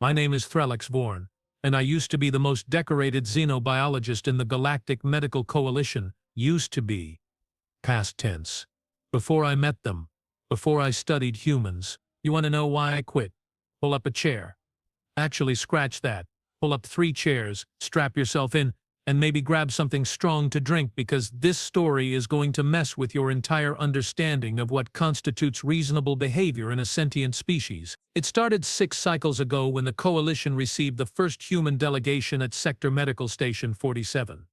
My name is Threllix Vorn, and I used to be the most decorated xenobiologist in the Galactic Medical Coalition. Used to be. Past tense. Before I met them. Before I studied humans. You want to know why I quit? Pull up a chair. Actually, scratch that. Pull up 3 chairs, strap yourself in, and maybe grab something strong to drink, because this story is going to mess with your entire understanding of what constitutes reasonable behavior in a sentient species. It started 6 cycles ago when the Coalition received the first human delegation at Sector Medical Station 47.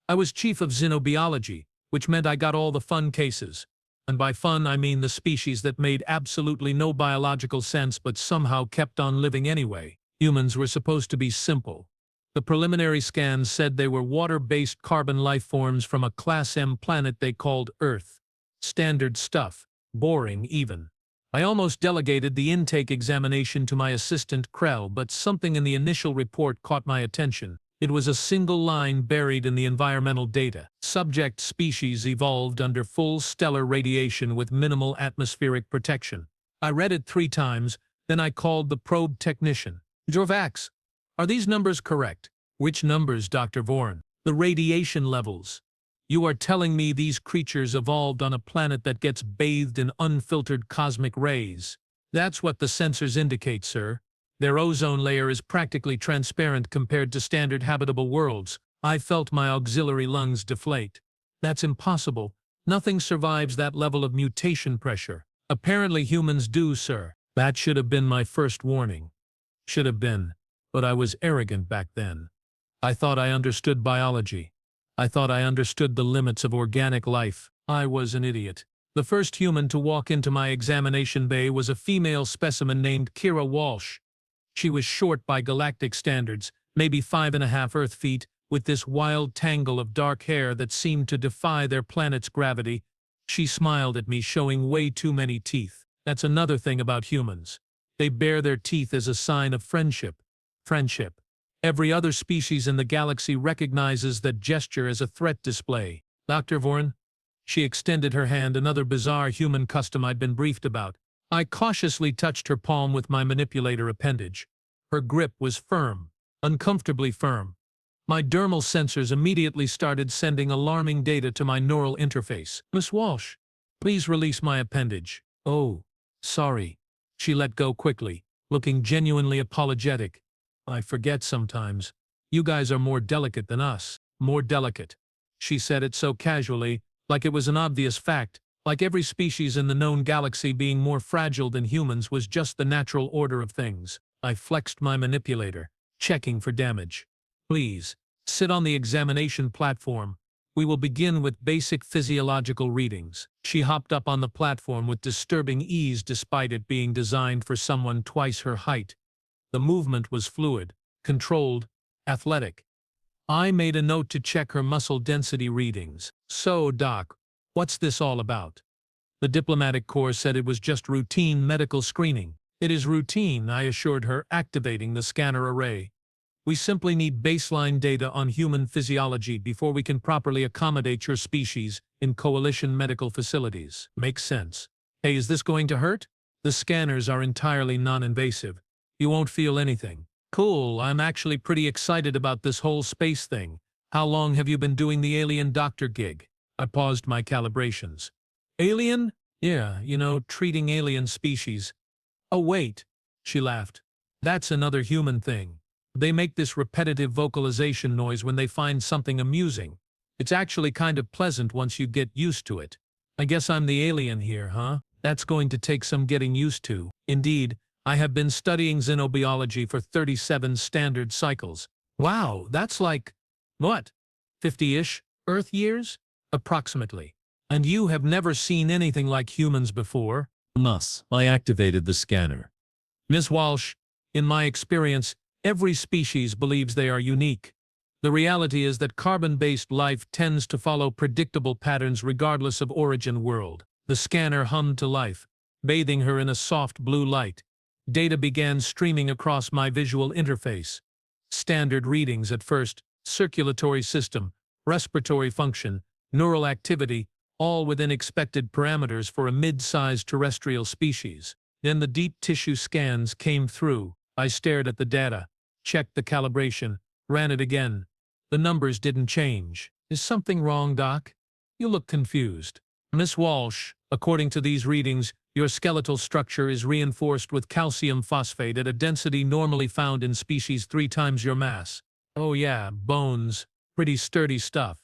I was chief of xenobiology, which meant I got all the fun cases. And by fun I mean the species that made absolutely no biological sense but somehow kept on living anyway. Humans were supposed to be simple. The preliminary scans said they were water-based carbon life forms from a Class M planet they called Earth. Standard stuff. Boring, even. I almost delegated the intake examination to my assistant Krell, but something in the initial report caught my attention. It was a single line buried in the environmental data. Subject species evolved under full stellar radiation with minimal atmospheric protection. I read it 3 times, then I called the probe technician. Jorvax, are these numbers correct? Which numbers, Dr. Vorn? The radiation levels. You are telling me these creatures evolved on a planet that gets bathed in unfiltered cosmic rays? That's what the sensors indicate, sir. Their ozone layer is practically transparent compared to standard habitable worlds. I felt my auxiliary lungs deflate. That's impossible. Nothing survives that level of mutation pressure. Apparently humans do, sir. That should have been my first warning. Should have been. But I was arrogant back then. I thought I understood biology. I thought I understood the limits of organic life. I was an idiot. The first human to walk into my examination bay was a female specimen named Kira Walsh. She was short by galactic standards, maybe 5.5 Earth feet, with this wild tangle of dark hair that seemed to defy their planet's gravity. She smiled at me, showing way too many teeth. That's another thing about humans. They bare their teeth as a sign of friendship. Every other species in the galaxy recognizes that gesture as a threat display. Dr. Vorn? She extended her hand, another bizarre human custom I'd been briefed about. I cautiously touched her palm with my manipulator appendage. Her grip was firm, uncomfortably firm. My dermal sensors immediately started sending alarming data to my neural interface. Miss Walsh, please release my appendage. Oh, sorry. She let go quickly, looking genuinely apologetic. I forget sometimes. You guys are more delicate than us. More delicate. She said it so casually, like it was an obvious fact, like every species in the known galaxy being more fragile than humans was just the natural order of things. I flexed my manipulator, checking for damage. Please, sit on the examination platform. We will begin with basic physiological readings. She hopped up on the platform with disturbing ease despite it being designed for someone twice her height. The movement was fluid, controlled, athletic. I made a note to check her muscle density readings. So, Doc, what's this all about? The diplomatic corps said it was just routine medical screening. It is routine, I assured her, activating the scanner array. We simply need baseline data on human physiology before we can properly accommodate your species in Coalition medical facilities. Makes sense. Hey, is this going to hurt? The scanners are entirely non-invasive. You won't feel anything. Cool, I'm actually pretty excited about this whole space thing. How long have you been doing the alien doctor gig? I paused my calibrations. Alien? Yeah, treating alien species. Oh wait, she laughed. That's another human thing. They make this repetitive vocalization noise when they find something amusing. It's actually kind of pleasant once you get used to it. I guess I'm the alien here, huh? That's going to take some getting used to. Indeed, I have been studying xenobiology for 37 standard cycles. Wow, that's like, what, 50-ish Earth years? Approximately. And you have never seen anything like humans before? Thus, I activated the scanner. Ms. Walsh, in my experience, every species believes they are unique. The reality is that carbon-based life tends to follow predictable patterns regardless of origin world. The scanner hummed to life, bathing her in a soft blue light. Data began streaming across my visual interface. Standard readings at first, circulatory system, respiratory function, neural activity, all within expected parameters for a mid-sized terrestrial species. Then the deep tissue scans came through, I stared at the data, checked the calibration, ran it again. The numbers didn't change. Is something wrong, Doc? You look confused. Miss Walsh, according to these readings, your skeletal structure is reinforced with calcium phosphate at a density normally found in species 3 times your mass. Oh yeah, bones. Pretty sturdy stuff.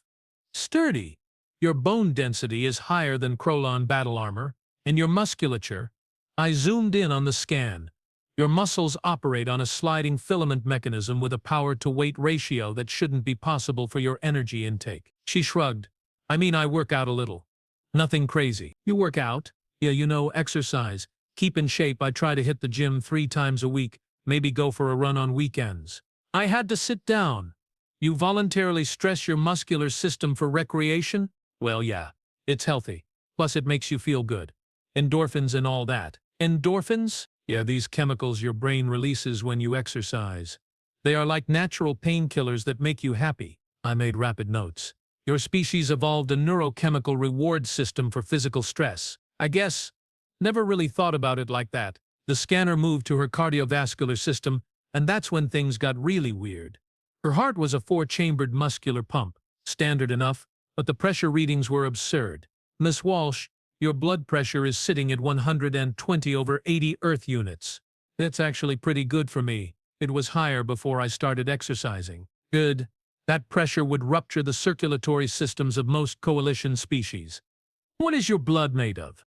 Sturdy? Your bone density is higher than Krolon battle armor, and your musculature. I zoomed in on the scan. Your muscles operate on a sliding filament mechanism with a power-to-weight ratio that shouldn't be possible for your energy intake. She shrugged. I mean, I work out a little. Nothing crazy. You work out? Yeah, exercise. Keep in shape. I try to hit the gym 3 times a week, maybe go for a run on weekends. I had to sit down. You voluntarily stress your muscular system for recreation? Well, yeah, it's healthy. Plus it makes you feel good. Endorphins and all that. Endorphins? Yeah, these chemicals your brain releases when you exercise. They are like natural painkillers that make you happy. I made rapid notes. Your species evolved a neurochemical reward system for physical stress. I guess. Never really thought about it like that. The scanner moved to her cardiovascular system, and that's when things got really weird. Her heart was a 4-chambered muscular pump, standard enough, but the pressure readings were absurd. Miss Walsh, your blood pressure is sitting at 120/80 Earth units. That's actually pretty good for me. It was higher before I started exercising. Good. That pressure would rupture the circulatory systems of most coalition species. What is your blood made of?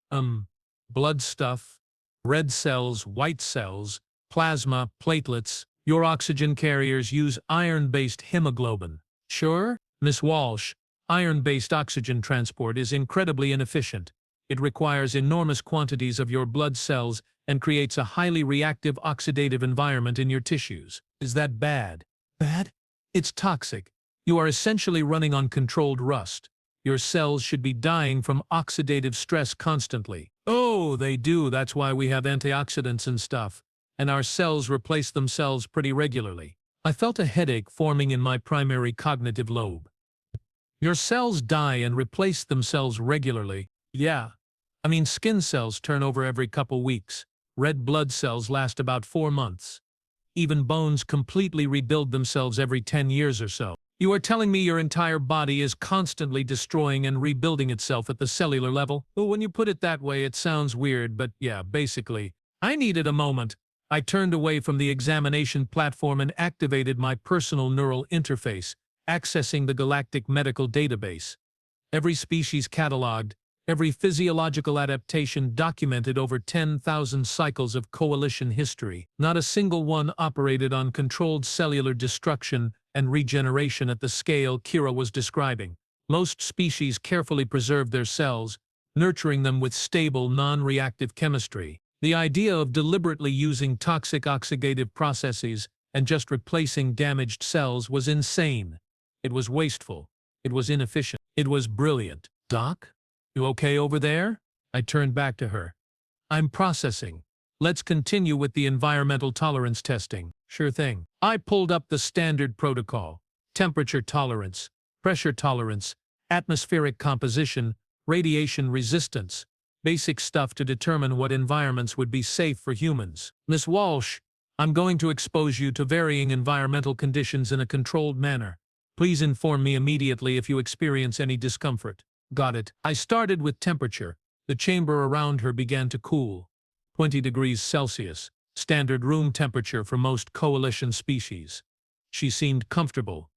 Blood stuff. Red cells, white cells, plasma, platelets. Your oxygen carriers use iron-based hemoglobin. Sure? Miss Walsh, iron-based oxygen transport is incredibly inefficient. It requires enormous quantities of your blood cells and creates a highly reactive oxidative environment in your tissues. Is that bad? Bad? It's toxic. You are essentially running on controlled rust. Your cells should be dying from oxidative stress constantly. Oh, they do. That's why we have antioxidants and stuff. And our cells replace themselves pretty regularly. I felt a headache forming in my primary cognitive lobe. Your cells die and replace themselves regularly. Yeah. I mean, skin cells turn over every couple weeks. Red blood cells last about 4 months. Even bones completely rebuild themselves every 10 years or so. You are telling me your entire body is constantly destroying and rebuilding itself at the cellular level? Well, when you put it that way, it sounds weird, but yeah, basically. I needed a moment. I turned away from the examination platform and activated my personal neural interface, accessing the Galactic Medical Database. Every species cataloged, every physiological adaptation documented over 10,000 cycles of coalition history. Not a single one operated on controlled cellular destruction and regeneration at the scale Kira was describing. Most species carefully preserve their cells, nurturing them with stable, non-reactive chemistry. The idea of deliberately using toxic oxidative processes and just replacing damaged cells was insane. It was wasteful. It was inefficient. It was brilliant. Doc? You okay over there? I turned back to her. I'm processing. Let's continue with the environmental tolerance testing. Sure thing. I pulled up the standard protocol. Temperature tolerance, pressure tolerance, atmospheric composition, radiation resistance. Basic stuff to determine what environments would be safe for humans. Miss Walsh, I'm going to expose you to varying environmental conditions in a controlled manner. Please inform me immediately if you experience any discomfort. Got it. I started with temperature. The chamber around her began to cool. 20 degrees Celsius, standard room temperature for most coalition species. She seemed comfortable.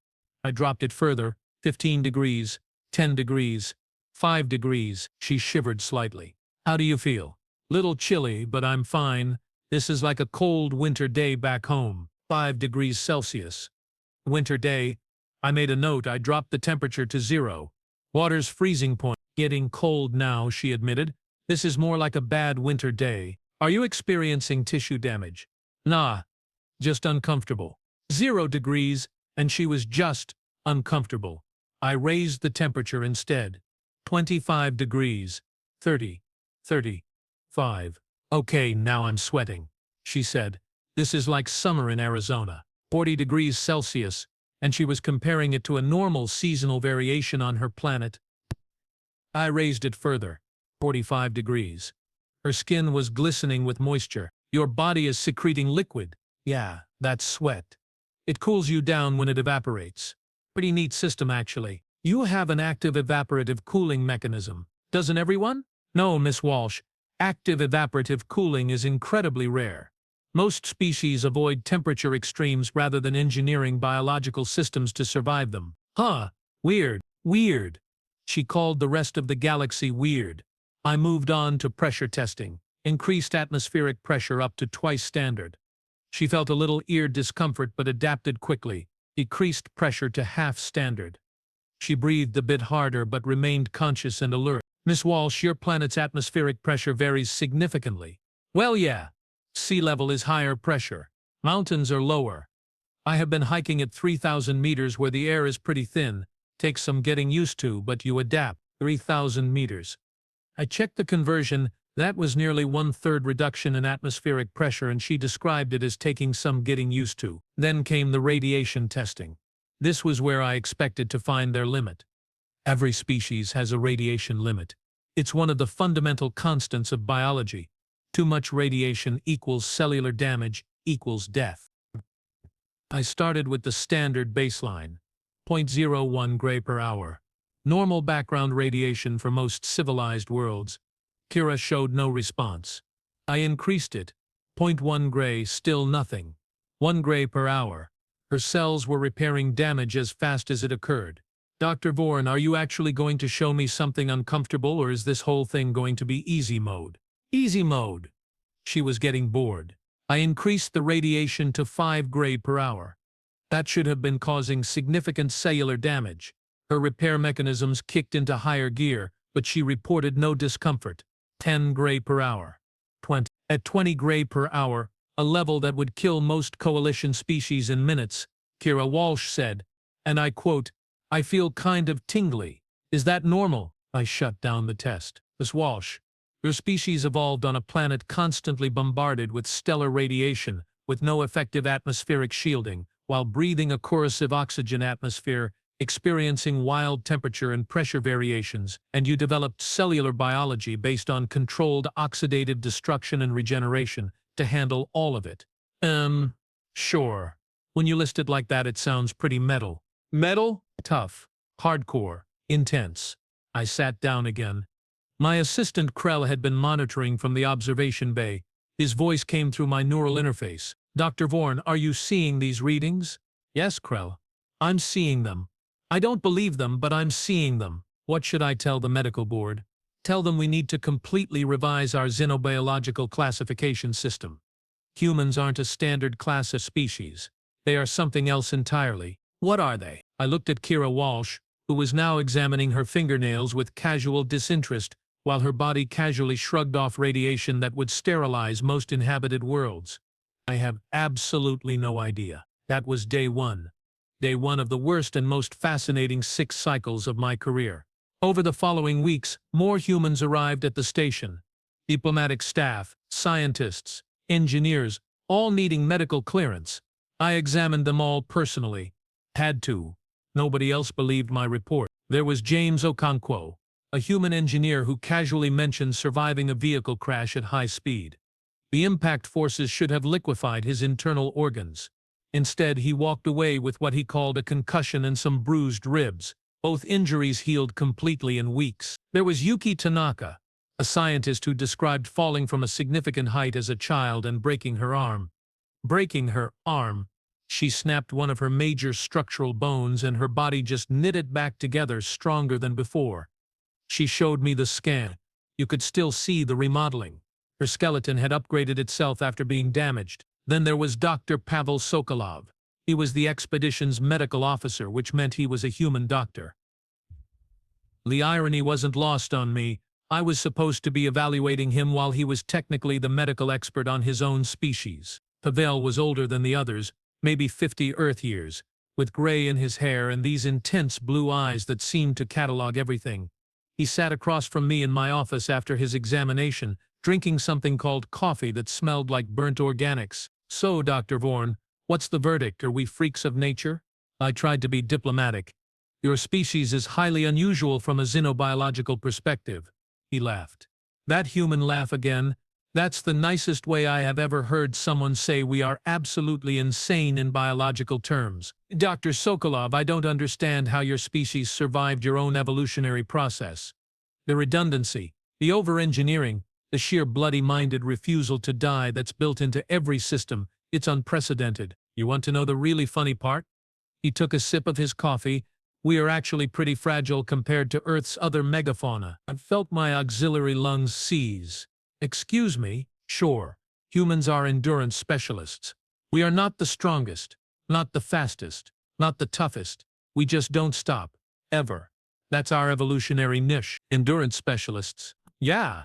I dropped it further, 15 degrees, 10 degrees, 5 degrees. She shivered slightly. How do you feel? Little chilly, but I'm fine. This is like a cold winter day back home. 5 degrees Celsius. Winter day. I made a note. I dropped the temperature to 0. Water's freezing point. Getting cold now, she admitted. This is more like a bad winter day. Are you experiencing tissue damage? Nah, just uncomfortable. 0 degrees, and she was just uncomfortable. I raised the temperature instead. 25 degrees. 30. 35. Okay, now I'm sweating, she said. This is like summer in Arizona. 40 degrees Celsius, and she was comparing it to a normal seasonal variation on her planet. I raised it further. 45 degrees. Her skin was glistening with moisture. Your body is secreting liquid. Yeah, that's sweat. It cools you down when it evaporates. Pretty neat system, actually. You have an active evaporative cooling mechanism. Doesn't everyone? No, Miss Walsh. Active evaporative cooling is incredibly rare. Most species avoid temperature extremes rather than engineering biological systems to survive them. Huh. Weird. Weird. She called the rest of the galaxy weird. I moved on to pressure testing. Increased atmospheric pressure up to twice standard. She felt a little ear discomfort but adapted quickly. Decreased pressure to half standard. She breathed a bit harder but remained conscious and alert. Miss Walsh, your planet's atmospheric pressure varies significantly. Well, yeah. Sea level is higher pressure. Mountains are lower. I have been hiking at 3,000 meters where the air is pretty thin. Takes some getting used to, but you adapt. 3,000 meters. I checked the conversion. That was nearly 1/3 reduction in atmospheric pressure, and she described it as taking some getting used to. Then came the radiation testing. This was where I expected to find their limit. Every species has a radiation limit. It's one of the fundamental constants of biology. Too much radiation equals cellular damage equals death. I started with the standard baseline, 0.01 gray per hour. Normal background radiation for most civilized worlds. Kira showed no response. I increased it. 0.1 gray, still nothing. 1 gray per hour. Her cells were repairing damage as fast as it occurred. Dr. Vorn, are you actually going to show me something uncomfortable, or is this whole thing going to be easy mode? Easy mode. She was getting bored. I increased the radiation to 5 gray per hour. That should have been causing significant cellular damage. Her repair mechanisms kicked into higher gear, but she reported no discomfort. 10 gray per hour. 20. At 20 gray per hour, a level that would kill most coalition species in minutes, Kira Walsh said, and I quote, "I feel kind of tingly. Is that normal?" I shut down the test. Miss Walsh, your species evolved on a planet constantly bombarded with stellar radiation, with no effective atmospheric shielding, while breathing a corrosive oxygen atmosphere, experiencing wild temperature and pressure variations, and you developed cellular biology based on controlled oxidative destruction and regeneration to handle all of it. Sure. When you list it like that, it sounds pretty metal. Metal? Tough. Hardcore. Intense. I sat down again. My assistant Krell had been monitoring from the observation bay. His voice came through my neural interface. Dr. Vorn, are you seeing these readings? Yes, Krell. I'm seeing them. I don't believe them, but I'm seeing them. What should I tell the medical board? Tell them we need to completely revise our xenobiological classification system. Humans aren't a standard class of species. They are something else entirely. What are they? I looked at Kira Walsh, who was now examining her fingernails with casual disinterest, while her body casually shrugged off radiation that would sterilize most inhabited worlds. I have absolutely no idea. That was day one. Day one of the worst and most fascinating 6 cycles of my career. Over the following weeks, more humans arrived at the station. Diplomatic staff, scientists, engineers, all needing medical clearance. I examined them all personally. Had to. Nobody else believed my report. There was James Okonkwo, a human engineer who casually mentioned surviving a vehicle crash at high speed. The impact forces should have liquefied his internal organs. Instead, he walked away with what he called a concussion and some bruised ribs. Both injuries healed completely in weeks. There was Yuki Tanaka, a scientist who described falling from a significant height as a child and breaking her arm. Breaking her arm. She snapped one of her major structural bones and her body just knitted back together stronger than before. She showed me the scan. You could still see the remodeling. Her skeleton had upgraded itself after being damaged. Then there was Dr. Pavel Sokolov. He was the expedition's medical officer, which meant he was a human doctor. The irony wasn't lost on me. I was supposed to be evaluating him while he was technically the medical expert on his own species. Pavel was older than the others, maybe 50 Earth years, with gray in his hair and these intense blue eyes that seemed to catalog everything. He sat across from me in my office after his examination, drinking something called coffee that smelled like burnt organics. So, Dr. Vorn, what's the verdict? Are we freaks of nature? I tried to be diplomatic. Your species is highly unusual from a xenobiological perspective. He laughed. That human laugh again, That's the nicest way I have ever heard someone say we are absolutely insane in biological terms. Dr. Sokolov, I don't understand how your species survived your own evolutionary process. The redundancy, the over-engineering, the sheer bloody-minded refusal to die that's built into every system, it's unprecedented. You want to know the really funny part? He took a sip of his coffee. We are actually pretty fragile compared to Earth's other megafauna. I felt my auxiliary lungs seize. Excuse me, sure, humans are endurance specialists. We are not the strongest, not the fastest, not the toughest. We just don't stop, ever. That's our evolutionary niche. Endurance specialists. Yeah.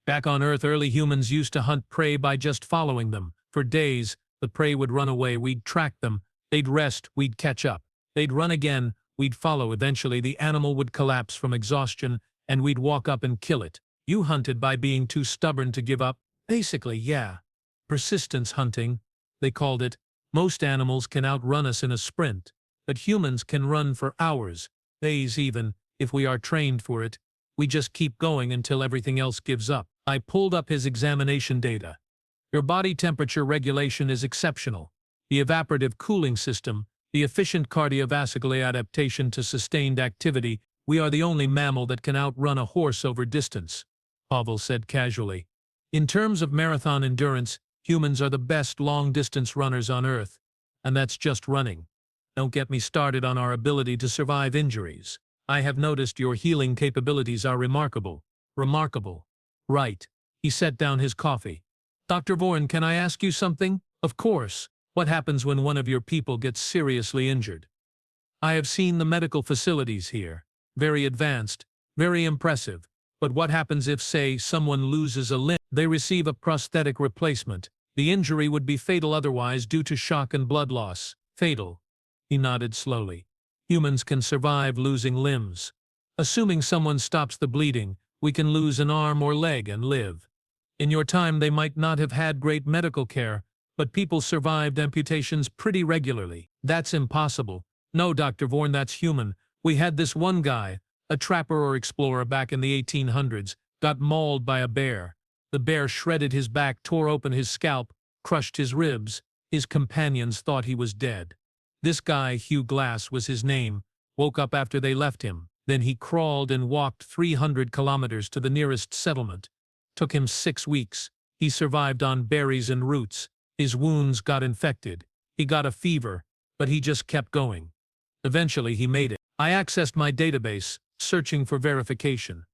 Back on Earth, early humans used to hunt prey by just following them. For days, the prey would run away, we'd track them. They'd rest, we'd catch up. They'd run again, we'd follow. Eventually, the animal would collapse from exhaustion, and we'd walk up and kill it. You hunted by being too stubborn to give up? Basically, yeah. Persistence hunting, they called it. Most animals can outrun us in a sprint, but humans can run for hours, days even, if we are trained for it. We just keep going until everything else gives up. I pulled up his examination data. Your body temperature regulation is exceptional. The evaporative cooling system, the efficient cardiovascular adaptation to sustained activity. We are the only mammal that can outrun a horse over distance, Pavel said casually. In terms of marathon endurance, humans are the best long-distance runners on Earth. And that's just running. Don't get me started on our ability to survive injuries. I have noticed your healing capabilities are remarkable. Remarkable. Right. He set down his coffee. Dr. Vorn, can I ask you something? Of course. What happens when one of your people gets seriously injured? I have seen the medical facilities here. Very advanced, very impressive. But what happens if, say, someone loses a limb? They receive a prosthetic replacement. The injury would be fatal otherwise due to shock and blood loss. Fatal. He nodded slowly. Humans can survive losing limbs. Assuming someone stops the bleeding, we can lose an arm or leg and live. In your time they might not have had great medical care, but people survived amputations pretty regularly. That's impossible. No, Dr. Vorn, that's human. We had this one guy, a trapper or explorer back in the 1800s, got mauled by a bear. The bear shredded his back, tore open his scalp, crushed his ribs. His companions thought he was dead. This guy, Hugh Glass was his name, woke up after they left him. Then he crawled and walked 300 kilometers to the nearest settlement. Took him 6 weeks. He survived on berries and roots. His wounds got infected. He got a fever, but he just kept going. Eventually he made it. I accessed my database, searching for verification.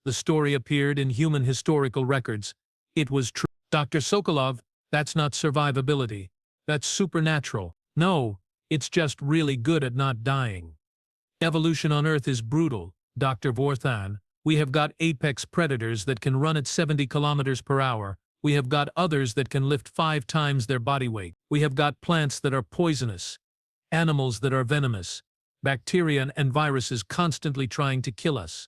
The story appeared in human historical records. It was true. Dr. Sokolov, that's not survivability. That's supernatural. No, it's just really good at not dying. Evolution on Earth is brutal, Dr. Vorthan. We have got apex predators that can run at 70 kilometers per hour. We have got others that can lift 5 times their body weight. We have got plants that are poisonous, animals that are venomous, bacteria and viruses constantly trying to kill us.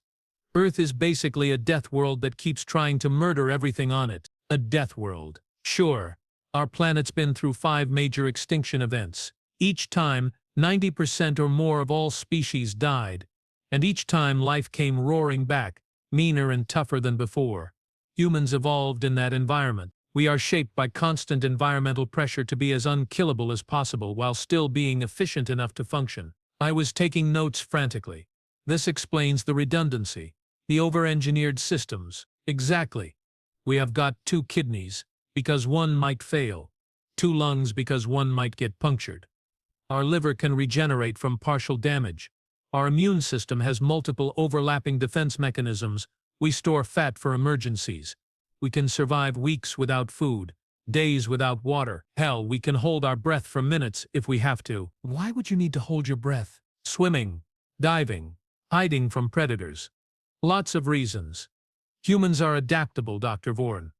Earth is basically a death world that keeps trying to murder everything on it. A death world. Sure, our planet's been through 5 major extinction events. Each time, 90% or more of all species died. And each time life came roaring back, meaner and tougher than before. Humans evolved in that environment. We are shaped by constant environmental pressure to be as unkillable as possible while still being efficient enough to function. I was taking notes frantically. This explains the redundancy, the over-engineered systems. Exactly. We have got 2 kidneys, because one might fail. 2 lungs because one might get punctured. Our liver can regenerate from partial damage. Our immune system has multiple overlapping defense mechanisms. We store fat for emergencies. We can survive weeks without food, days without water. Hell, we can hold our breath for minutes if we have to. Why would you need to hold your breath? Swimming, diving, hiding from predators. Lots of reasons. Humans are adaptable, Dr. Vorn.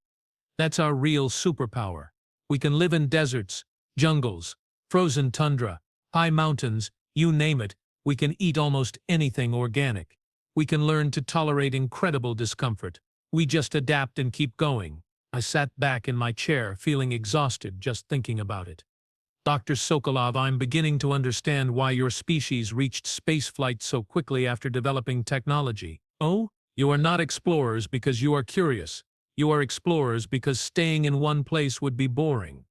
That's our real superpower. We can live in deserts, jungles, frozen tundra, high mountains, you name it. We can eat almost anything organic. We can learn to tolerate incredible discomfort. We just adapt and keep going. I sat back in my chair, feeling exhausted just thinking about it. Dr. Sokolov, I'm beginning to understand why your species reached spaceflight so quickly after developing technology. Oh, you are not explorers because you are curious. You are explorers because staying in one place would be boring.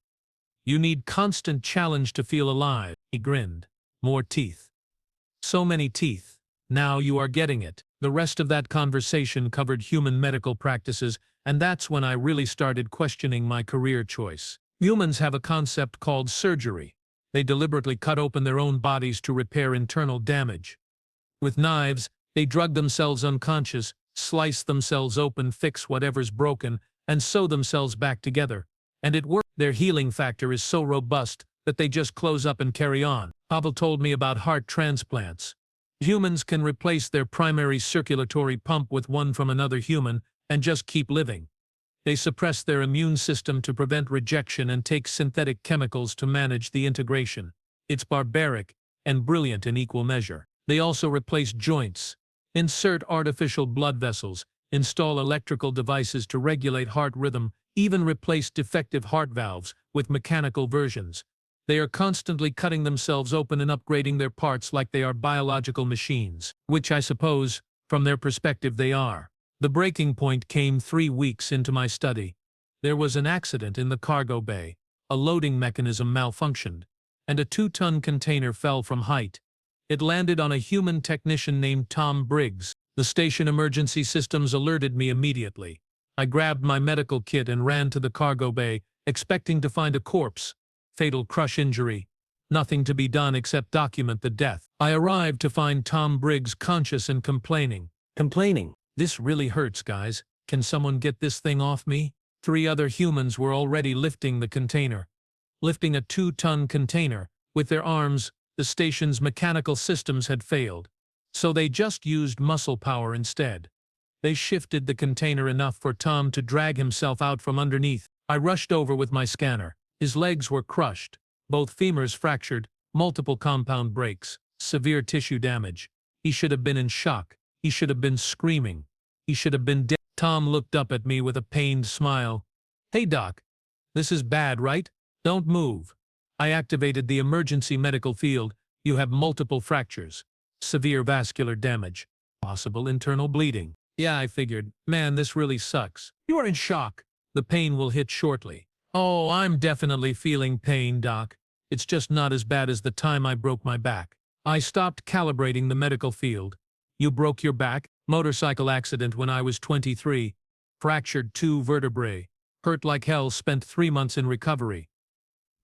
You need constant challenge to feel alive." He grinned. "More teeth. So many teeth. Now you are getting it." The rest of that conversation covered human medical practices, and that's when I really started questioning my career choice. Humans have a concept called surgery. They deliberately cut open their own bodies to repair internal damage. With knives, they drug themselves unconscious, slice themselves open, fix whatever's broken, and sew themselves back together. And it works. Their healing factor is so robust that they just close up and carry on. Pavel told me about heart transplants. Humans can replace their primary circulatory pump with one from another human and just keep living. They suppress their immune system to prevent rejection and take synthetic chemicals to manage the integration. It's barbaric and brilliant in equal measure. They also replace joints, insert artificial blood vessels, install electrical devices to regulate heart rhythm, even replace defective heart valves with mechanical versions. They are constantly cutting themselves open and upgrading their parts like they are biological machines, which I suppose, from their perspective, they are. The breaking point came 3 weeks into my study. There was an accident in the cargo bay. A loading mechanism malfunctioned, and a 2-ton container fell from height. It landed on a human technician named Tom Briggs. The station emergency systems alerted me immediately. I grabbed my medical kit and ran to the cargo bay, expecting to find a corpse. Fatal crush injury. Nothing to be done except document the death. I arrived to find Tom Briggs conscious and complaining. "This really hurts, guys. Can someone get this thing off me?" 3 other humans were already lifting the container. Lifting a 2-ton container. With their arms, the station's mechanical systems had failed. So they just used muscle power instead. They shifted the container enough for Tom to drag himself out from underneath. I rushed over with my scanner. His legs were crushed, both femurs fractured, multiple compound breaks, severe tissue damage. He should have been in shock. He should have been screaming. He should have been dead. Tom looked up at me with a pained smile. "Hey, Doc. This is bad, right? Don't move." I activated the emergency medical field. "You have multiple fractures, severe vascular damage, possible internal bleeding." "Yeah, I figured. Man, this really sucks." "You are in shock. The pain will hit shortly." "Oh, I'm definitely feeling pain, Doc. It's just not as bad as the time I broke my back." I stopped calibrating the medical field. "You broke your back?" "Motorcycle accident when I was 23. Fractured 2 vertebrae. Hurt like hell, spent 3 months in recovery.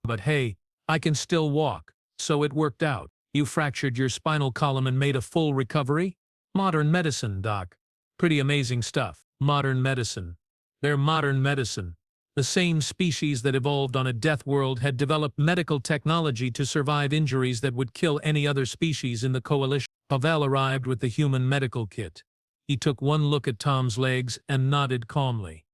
But hey, I can still walk, so it worked out." "You fractured your spinal column and made a full recovery?" "Modern medicine, Doc. Pretty amazing stuff." "Modern medicine. They're modern medicine." The same species that evolved on a death world had developed medical technology to survive injuries that would kill any other species in the coalition. Pavel arrived with the human medical kit. He took one look at Tom's legs and nodded calmly.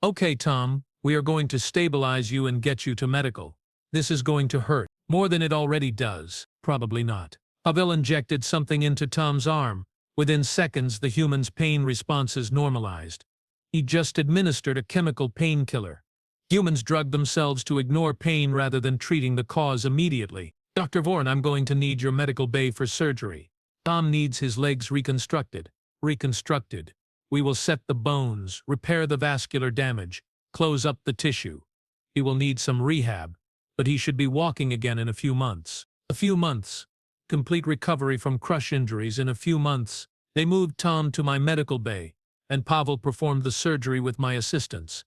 "Okay, Tom, we are going to stabilize you and get you to medical. This is going to hurt. More than it already does." "Probably not." Pavel injected something into Tom's arm. Within seconds, the human's pain responses normalized. He just administered a chemical painkiller. Humans drug themselves to ignore pain rather than treating the cause immediately. "Dr. Vorn, I'm going to need your medical bay for surgery. Tom needs his legs reconstructed." "Reconstructed. We will set the bones, repair the vascular damage, close up the tissue. He will need some rehab, but he should be walking again in a few months." "A few months. Complete recovery from crush injuries in a few months." They moved Tom to my medical bay, and Pavel performed the surgery with my assistants.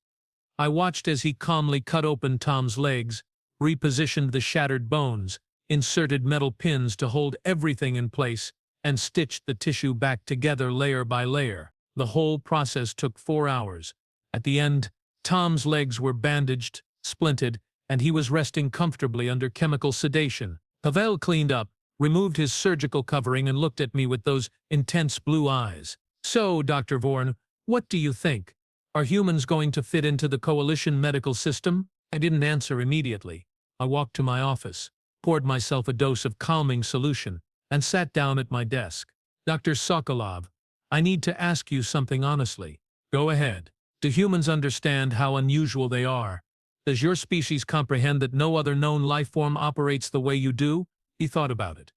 I watched as he calmly cut open Tom's legs, repositioned the shattered bones, inserted metal pins to hold everything in place, and stitched the tissue back together layer by layer. The whole process took 4 hours. At the end, Tom's legs were bandaged, splinted, and he was resting comfortably under chemical sedation. Pavel cleaned up, removed his surgical covering, and looked at me with those intense blue eyes. "So, Dr. Vorn, what do you think? Are humans going to fit into the coalition medical system?" I didn't answer immediately. I walked to my office, poured myself a dose of calming solution, and sat down at my desk. "Dr. Sokolov, I need to ask you something honestly." "Go ahead." "Do humans understand how unusual they are? Does your species comprehend that no other known life form operates the way you do?" He thought about it.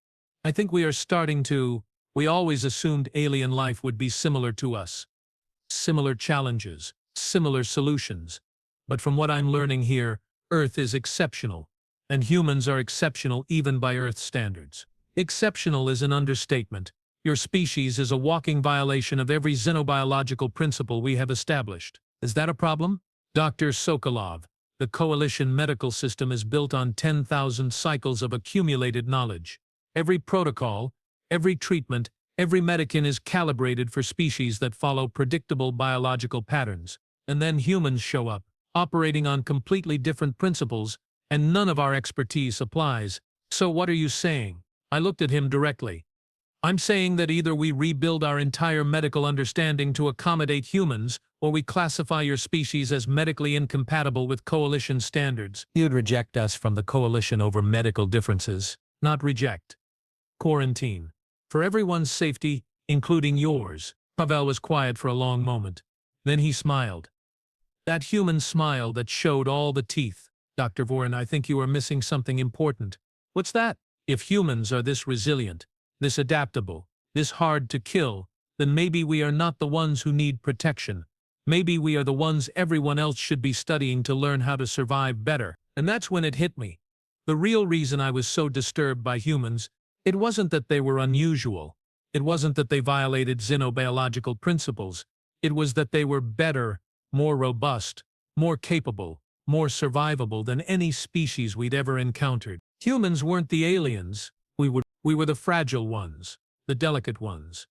"I think we are starting to. We always assumed alien life would be similar to us. Similar challenges, similar solutions. But from what I'm learning here, Earth is exceptional, and humans are exceptional even by Earth standards. Exceptional is an understatement. Your species is a walking violation of every xenobiological principle we have established. Is that a problem? Dr. Sokolov, the Coalition medical system is built on 10,000 cycles of accumulated knowledge. Every protocol, every treatment, every medicine is calibrated for species that follow predictable biological patterns. And then humans show up, operating on completely different principles, and none of our expertise applies. So what are you saying? I looked at him directly. I'm saying that either we rebuild our entire medical understanding to accommodate humans, or we classify your species as medically incompatible with Coalition standards. You'd reject us from the Coalition over medical differences, not reject. Quarantine. For everyone's safety, including yours. Pavel was quiet for a long moment. Then he smiled. That human smile that showed all the teeth. Dr. Vorn, I think you are missing something important. What's that? If humans are this resilient, this adaptable, this hard to kill, then maybe we are not the ones who need protection. Maybe we are the ones everyone else should be studying to learn how to survive better. And that's when it hit me. The real reason I was so disturbed by humans, it wasn't that they were unusual. It wasn't that they violated xenobiological principles. It was that they were better, more robust, more capable, more survivable than any species we'd ever encountered. Humans weren't the aliens. We were the fragile ones, the delicate ones.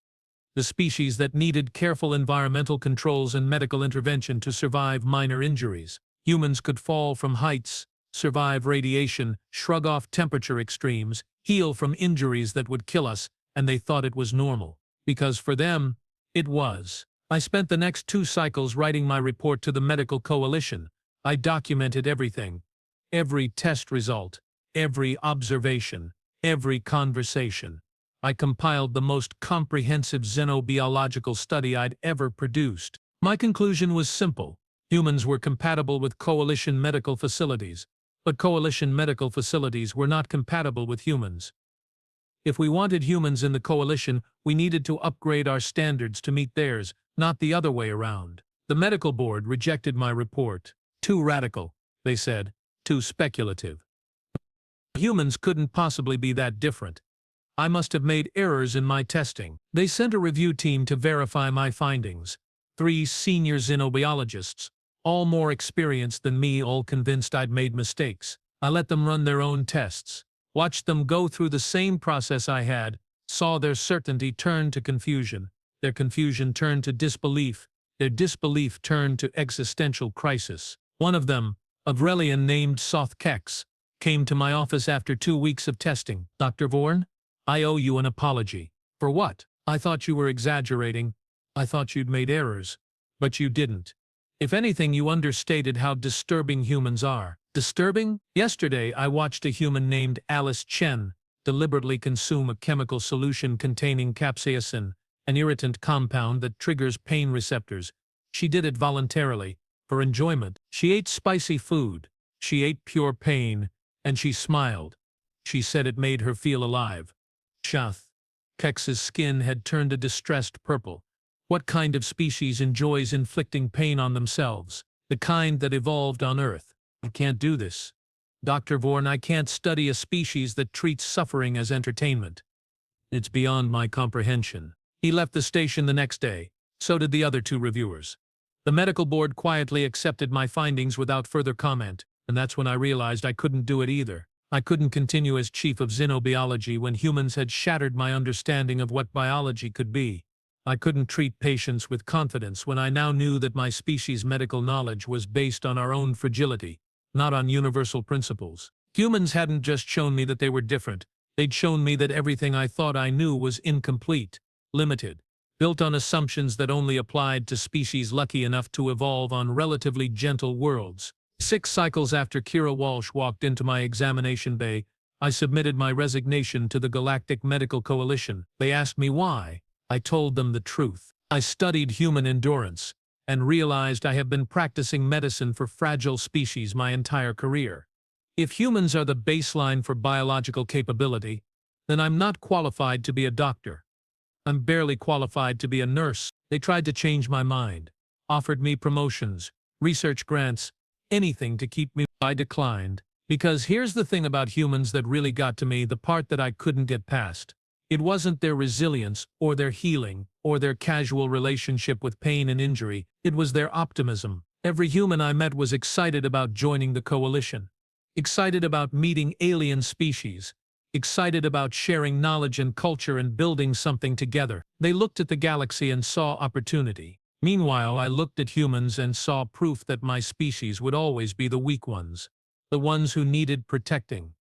The species that needed careful environmental controls and medical intervention to survive minor injuries. Humans could fall from heights, survive radiation, shrug off temperature extremes, heal from injuries that would kill us, and they thought it was normal. Because for them, it was. I spent the next 2 cycles writing my report to the Medical Coalition. I documented everything. Every test result, every observation, every conversation. I compiled the most comprehensive xenobiological study I'd ever produced. My conclusion was simple. Humans were compatible with Coalition medical facilities, but Coalition medical facilities were not compatible with humans. If we wanted humans in the Coalition, we needed to upgrade our standards to meet theirs, not the other way around. The medical board rejected my report. Too radical, they said, too speculative. Humans couldn't possibly be that different. I must have made errors in my testing. They sent a review team to verify my findings. 3 senior xenobiologists, all more experienced than me, all convinced I'd made mistakes. I let them run their own tests, watched them go through the same process I had, saw their certainty turn to confusion, their confusion turned to disbelief, their disbelief turned to existential crisis. One of them, a Vrelian named Soth Kex, came to my office after 2 weeks of testing. Dr. Vorn, I owe you an apology. For what? I thought you were exaggerating. I thought you'd made errors. But you didn't. If anything, you understated how disturbing humans are. Disturbing? Yesterday, I watched a human named Alice Chen deliberately consume a chemical solution containing capsaicin, an irritant compound that triggers pain receptors. She did it voluntarily, for enjoyment. She ate spicy food. She ate pure pain, and she smiled. She said it made her feel alive. Soth Kex's skin had turned a distressed purple. What kind of species enjoys inflicting pain on themselves? The kind that evolved on Earth. I can't do this. Dr. Vorn, I can't study a species that treats suffering as entertainment. It's beyond my comprehension. He left the station the next day. So did the other 2 reviewers. The medical board quietly accepted my findings without further comment, and that's when I realized I couldn't do it either. I couldn't continue as chief of xenobiology when humans had shattered my understanding of what biology could be. I couldn't treat patients with confidence when I now knew that my species' medical knowledge was based on our own fragility, not on universal principles. Humans hadn't just shown me that they were different, they'd shown me that everything I thought I knew was incomplete, limited, built on assumptions that only applied to species lucky enough to evolve on relatively gentle worlds. 6 cycles after Kira Walsh walked into my examination bay, I submitted my resignation to the Galactic Medical Coalition. They asked me why. I told them the truth. I studied human endurance and realized I have been practicing medicine for fragile species my entire career. If humans are the baseline for biological capability, then I'm not qualified to be a doctor. I'm barely qualified to be a nurse. They tried to change my mind. offered me promotions, research grants, anything to keep me. I declined. Because here's the thing about humans that really got to me, the part that I couldn't get past. It wasn't their resilience, or their healing, or their casual relationship with pain and injury, it was their optimism. Every human I met was excited about joining the coalition. Excited about meeting alien species. Excited about sharing knowledge and culture and building something together. They looked at the galaxy and saw opportunity. Meanwhile, I looked at humans and saw proof that my species would always be the weak ones. The ones who needed protecting.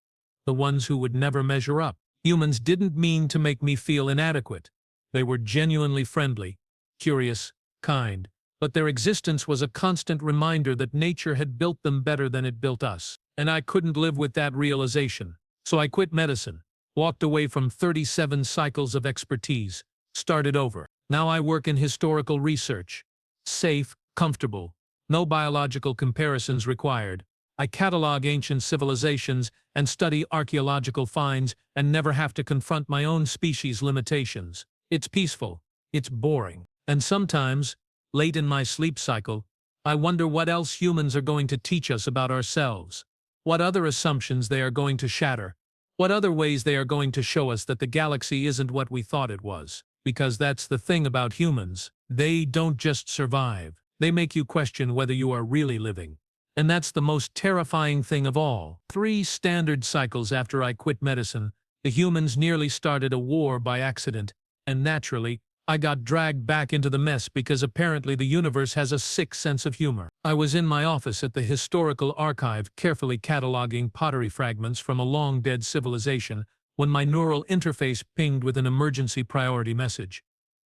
The ones who would never measure up. Humans didn't mean to make me feel inadequate. They were genuinely friendly, curious, kind, but their existence was a constant reminder that nature had built them better than it built us. And I couldn't live with that realization. So I quit medicine, walked away from 37 cycles of expertise, started over. Now I work in historical research. Safe, comfortable, no biological comparisons required. I catalog ancient civilizations and study archaeological finds and never have to confront my own species' limitations. It's peaceful, it's boring, and sometimes, late in my sleep cycle, I wonder what else humans are going to teach us about ourselves. What other assumptions they are going to shatter. What other ways they are going to show us that the galaxy isn't what we thought it was. Because that's the thing about humans. They don't just survive. They make you question whether you are really living. And that's the most terrifying thing of all. 3 standard cycles after I quit medicine, the humans nearly started a war by accident, and naturally, I got dragged back into the mess because apparently the universe has a sick sense of humor. I was in my office at the historical archive carefully cataloging pottery fragments from a long-dead civilization when my neural interface pinged with an emergency priority message.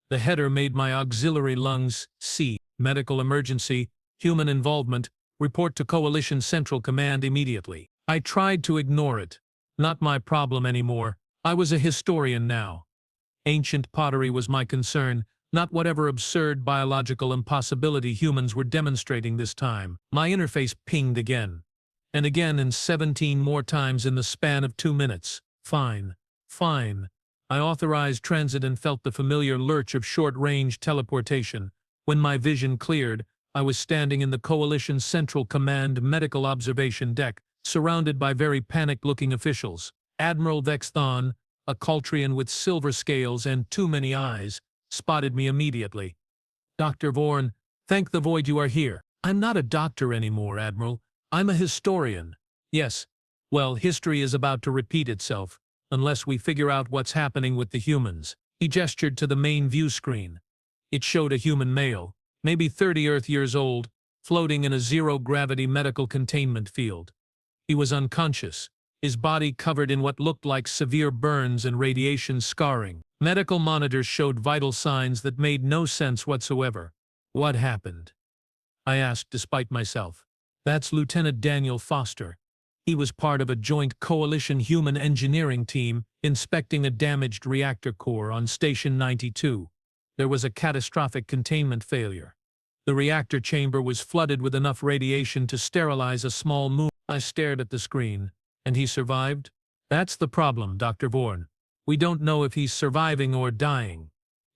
The header made my auxiliary lungs see. Medical emergency, human involvement, report to Coalition Central Command immediately. I tried to ignore it. Not my problem anymore. I was a historian now. Ancient pottery was my concern, not whatever absurd biological impossibility humans were demonstrating this time. My interface pinged again. And again, and 17 more times in the span of 2 minutes. Fine. Fine. I authorized transit and felt the familiar lurch of short-range teleportation. When my vision cleared, I was standing in the Coalition Central Command Medical Observation Deck, surrounded by very panicked-looking officials. Admiral Vex Thon, a Coltrian with silver scales and too many eyes, spotted me immediately. Dr. Vorn, thank the void you are here. I'm not a doctor anymore, Admiral. I'm a historian. Yes. Well, history is about to repeat itself, unless we figure out what's happening with the humans. He gestured to the main view screen. It showed a human male, maybe 30 Earth years old, floating in a zero-gravity medical containment field. He was unconscious, his body covered in what looked like severe burns and radiation scarring. Medical monitors showed vital signs that made no sense whatsoever. What happened? I asked despite myself. That's Lieutenant Daniel Foster. He was part of a joint coalition human engineering team inspecting a damaged reactor core on Station 92. There was a catastrophic containment failure. The reactor chamber was flooded with enough radiation to sterilize a small moon. I stared at the screen. And he survived? That's the problem, Dr. Vorn. We don't know if he's surviving or dying.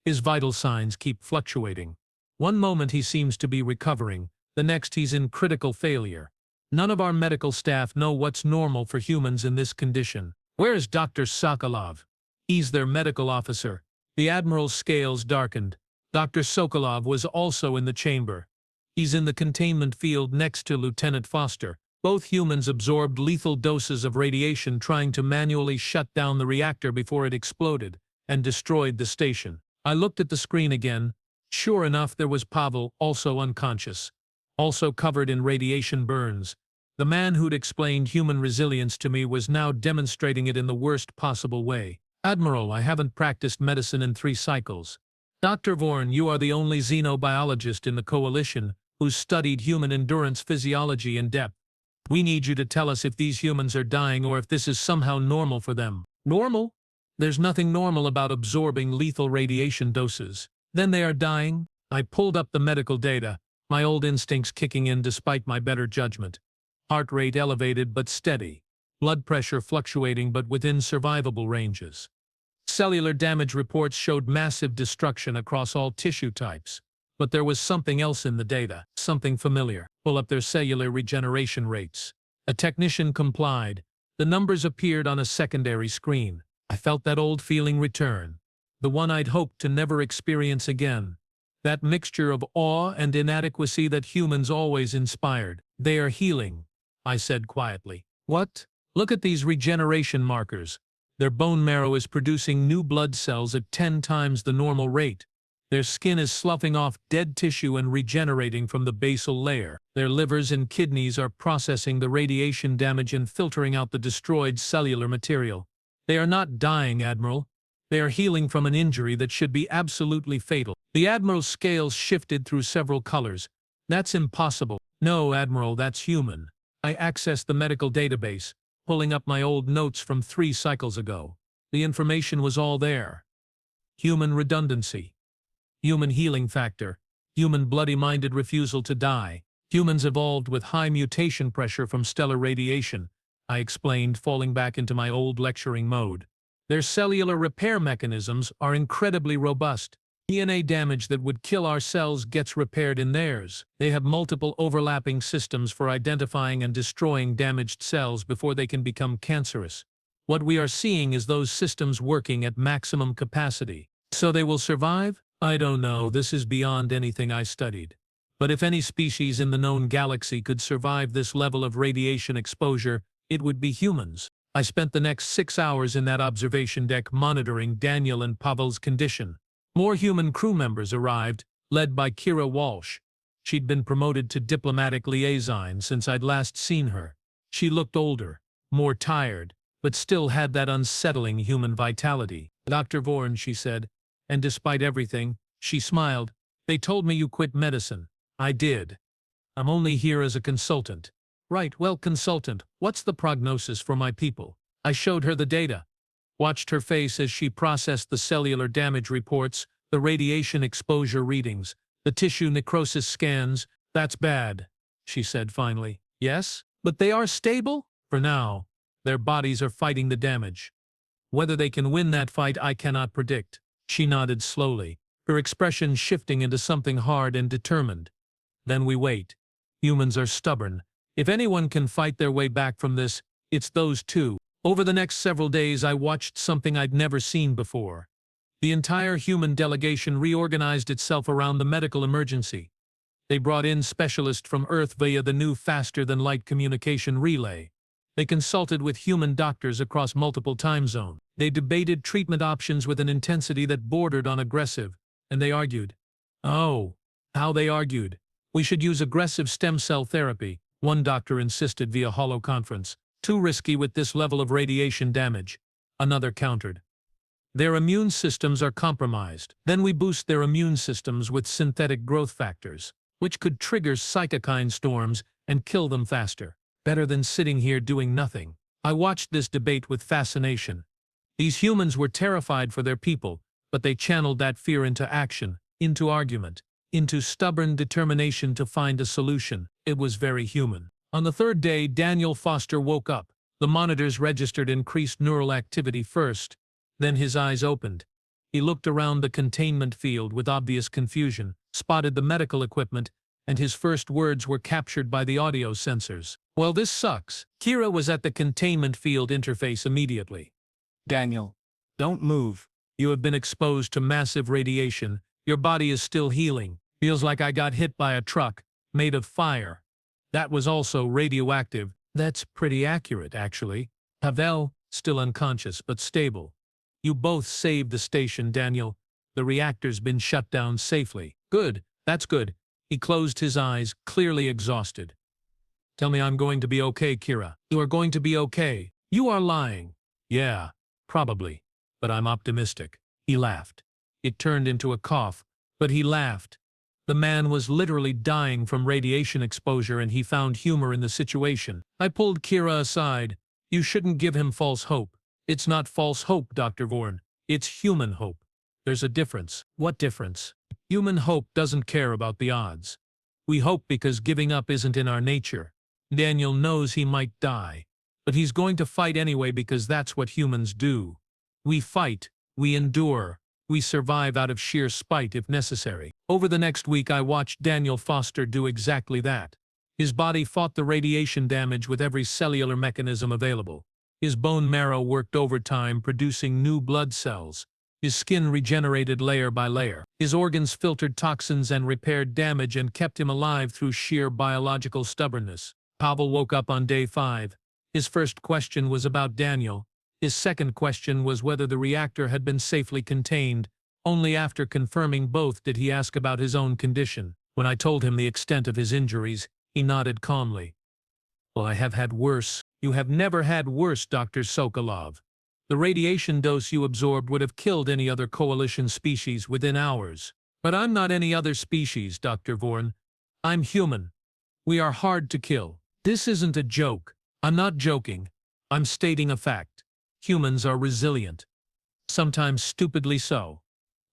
His vital signs keep fluctuating. One moment he seems to be recovering, the next he's in critical failure. None of our medical staff know what's normal for humans in this condition. Where is Dr. Sokolov? He's their medical officer. The Admiral's scales darkened. Dr. Sokolov was also in the chamber. He's in the containment field next to Lieutenant Foster. Both humans absorbed lethal doses of radiation trying to manually shut down the reactor before it exploded and destroyed the station. I looked at the screen again. Sure enough, there was Pavel, also unconscious, also covered in radiation burns. The man who'd explained human resilience to me was now demonstrating it in the worst possible way. Admiral, I haven't practiced medicine in 3 cycles. Dr. Vorn, you are the only xenobiologist in the coalition who's studied human endurance physiology in depth. We need you to tell us if these humans are dying or if this is somehow normal for them. Normal? There's nothing normal about absorbing lethal radiation doses. Then they are dying? I pulled up the medical data, my old instincts kicking in despite my better judgment. Heart rate elevated but steady. Blood pressure fluctuating but within survivable ranges. Cellular damage reports showed massive destruction across all tissue types. But there was something else in the data, something familiar. Pull up their cellular regeneration rates. A technician complied. The numbers appeared on a secondary screen. I felt that old feeling return. The one I'd hoped to never experience again. That mixture of awe and inadequacy that humans always inspired. They are healing, I said quietly. What? Look at these regeneration markers. Their bone marrow is producing new blood cells at 10 times the normal rate. Their skin is sloughing off dead tissue and regenerating from the basal layer. Their livers and kidneys are processing the radiation damage and filtering out the destroyed cellular material. They are not dying, Admiral. They are healing from an injury that should be absolutely fatal. The Admiral's scales shifted through several colors. That's impossible. No, Admiral, that's human. I accessed the medical database, pulling up my old notes from 3 cycles ago. The information was all there. Human redundancy. Human healing factor. Human bloody-minded refusal to die. Humans evolved with high mutation pressure from stellar radiation, I explained, falling back into my old lecturing mode. Their cellular repair mechanisms are incredibly robust. DNA damage that would kill our cells gets repaired in theirs. They have multiple overlapping systems for identifying and destroying damaged cells before they can become cancerous. What we are seeing is those systems working at maximum capacity. So they will survive? I don't know, this is beyond anything I studied. But if any species in the known galaxy could survive this level of radiation exposure, it would be humans. I spent the next 6 hours in that observation deck monitoring Daniel and Pavel's condition. More human crew members arrived, led by Kira Walsh. She'd been promoted to diplomatic liaison since I'd last seen her. She looked older, more tired, but still had that unsettling human vitality. Dr. Vorn, she said, and despite everything, she smiled. They told me you quit medicine. I did. I'm only here as a consultant. Right, well, consultant, what's the prognosis for my people? I showed her the data. Watched her face as she processed the cellular damage reports, the radiation exposure readings, the tissue necrosis scans. That's bad, she said finally. Yes, but they are stable? For now. Their bodies are fighting the damage. Whether they can win that fight, I cannot predict. She nodded slowly, her expression shifting into something hard and determined. Then we wait. Humans are stubborn. If anyone can fight their way back from this, it's those two. Over the next several days, I watched something I'd never seen before. The entire human delegation reorganized itself around the medical emergency. They brought in specialists from Earth via the new faster-than-light communication relay. They consulted with human doctors across multiple time zones. They debated treatment options with an intensity that bordered on aggressive, and they argued. Oh, how they argued. We should use aggressive stem cell therapy, one doctor insisted via holoconference. Too risky with this level of radiation damage, another countered. Their immune systems are compromised. Then we boost their immune systems with synthetic growth factors, which could trigger cytokine storms and kill them faster. Better than sitting here doing nothing. I watched this debate with fascination. These humans were terrified for their people, but they channeled that fear into action, into argument, into stubborn determination to find a solution. It was very human. On the 3rd day, Daniel Foster woke up. The monitors registered increased neural activity first. Then his eyes opened. He looked around the containment field with obvious confusion, spotted the medical equipment, and his first words were captured by the audio sensors. Well, this sucks. Kira was at the containment field interface immediately. Daniel, don't move. You have been exposed to massive radiation. Your body is still healing. Feels like I got hit by a truck, made of fire. That was also radioactive. That's pretty accurate, actually. Pavel, still unconscious but stable. You both saved the station, Daniel. The reactor's been shut down safely. Good, that's good. He closed his eyes, clearly exhausted. Tell me I'm going to be okay, Kira. You are going to be okay. You are lying. Yeah, probably. But I'm optimistic. He laughed. It turned into a cough, but he laughed. The man was literally dying from radiation exposure and he found humor in the situation. I pulled Kira aside. You shouldn't give him false hope. It's not false hope, Dr. Vorn. It's human hope. There's a difference. What difference? Human hope doesn't care about the odds. We hope because giving up isn't in our nature. Daniel knows he might die, but he's going to fight anyway because that's what humans do. We fight, we endure, we survive out of sheer spite if necessary. Over the next week I watched Daniel Foster do exactly that. His body fought the radiation damage with every cellular mechanism available. His bone marrow worked overtime, producing new blood cells. His skin regenerated layer by layer. His organs filtered toxins and repaired damage and kept him alive through sheer biological stubbornness. Pavel woke up on day 5. His first question was about Daniel. His second question was whether the reactor had been safely contained. Only after confirming both did he ask about his own condition. When I told him the extent of his injuries, he nodded calmly. "Well, I have had worse." "You have never had worse, Dr. Sokolov. The radiation dose you absorbed would have killed any other coalition species within hours." "But I'm not any other species, Dr. Vorn. I'm human. We are hard to kill." "This isn't a joke." "I'm not joking. I'm stating a fact. Humans are resilient. Sometimes stupidly so.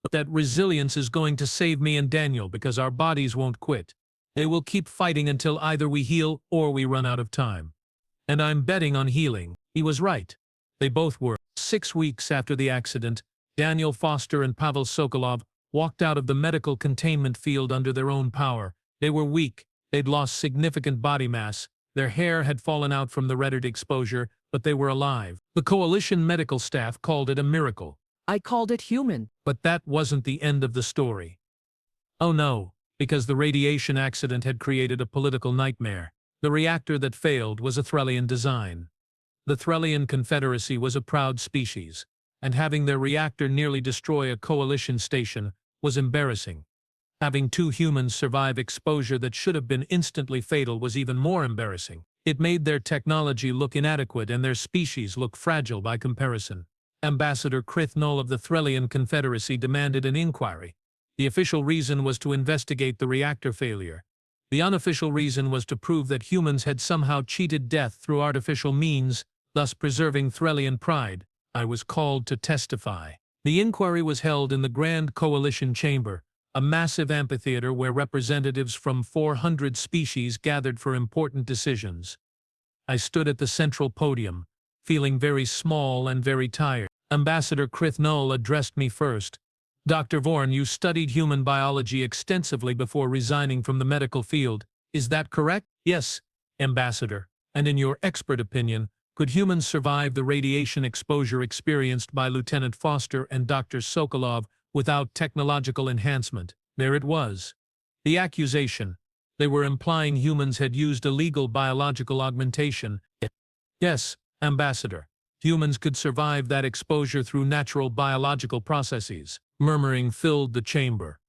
But that resilience is going to save me and Daniel because our bodies won't quit. They will keep fighting until either we heal or we run out of time. And I'm betting on healing." He was right. They both were. 6 weeks after the accident, Daniel Foster and Pavel Sokolov walked out of the medical containment field under their own power. They were weak. They'd lost significant body mass. Their hair had fallen out from the radiation exposure, but they were alive. The coalition medical staff called it a miracle. I called it human. But that wasn't the end of the story. Oh no, because the radiation accident had created a political nightmare. The reactor that failed was a Threllian design. The Threllian Confederacy was a proud species, and having their reactor nearly destroy a coalition station was embarrassing. Having 2 humans survive exposure that should have been instantly fatal was even more embarrassing. It made their technology look inadequate and their species look fragile by comparison. Ambassador Krithnol of the Threllian Confederacy demanded an inquiry. The official reason was to investigate the reactor failure. The unofficial reason was to prove that humans had somehow cheated death through artificial means, thus preserving Threllian pride. I was called to testify. The inquiry was held in the Grand Coalition Chamber, a massive amphitheater where representatives from 400 species gathered for important decisions. I stood at the central podium, feeling very small and very tired. Ambassador Krithnol addressed me first. "Dr. Vorn, you studied human biology extensively before resigning from the medical field. Is that correct?" "Yes, Ambassador. And in your expert opinion, could humans survive the radiation exposure experienced by Lieutenant Foster and Dr. Sokolov without technological enhancement?" There it was. The accusation. They were implying humans had used illegal biological augmentation. "Yes, Ambassador. Humans could survive that exposure through natural biological processes." Murmuring filled the chamber.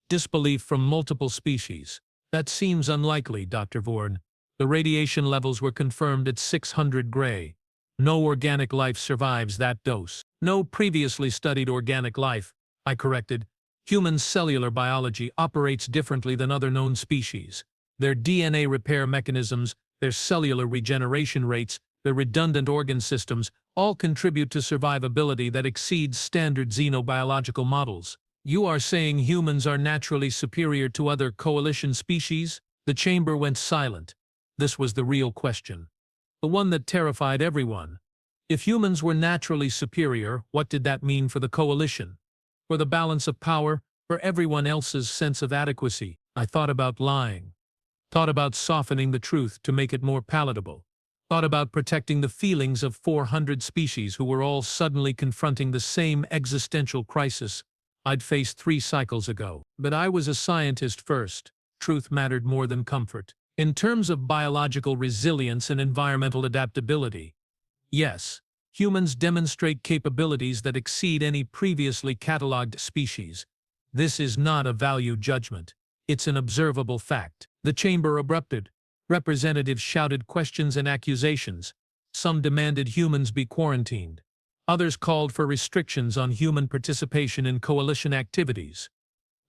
Disbelief from multiple species. "That seems unlikely, Dr. Vorn. The radiation levels were confirmed at 600 Gray. No organic life survives that dose." "No previously studied organic life," I corrected. "Human cellular biology operates differently than other known species. Their DNA repair mechanisms, their cellular regeneration rates, their redundant organ systems all contribute to survivability that exceeds standard xenobiological models." "You are saying humans are naturally superior to other coalition species?" The chamber went silent. This was the real question. The one that terrified everyone. If humans were naturally superior, what did that mean for the coalition? For the balance of power? For everyone else's sense of adequacy? I thought about lying. Thought about softening the truth to make it more palatable. Thought about protecting the feelings of 400 species who were all suddenly confronting the same existential crisis I'd faced 3 cycles ago. But I was a scientist first. Truth mattered more than comfort. In terms of biological resilience and environmental adaptability, yes, humans demonstrate capabilities that exceed any previously catalogued species. This is not a value judgment. It's an observable fact. The chamber erupted. Representatives shouted questions and accusations. Some demanded humans be quarantined. Others called for restrictions on human participation in coalition activities.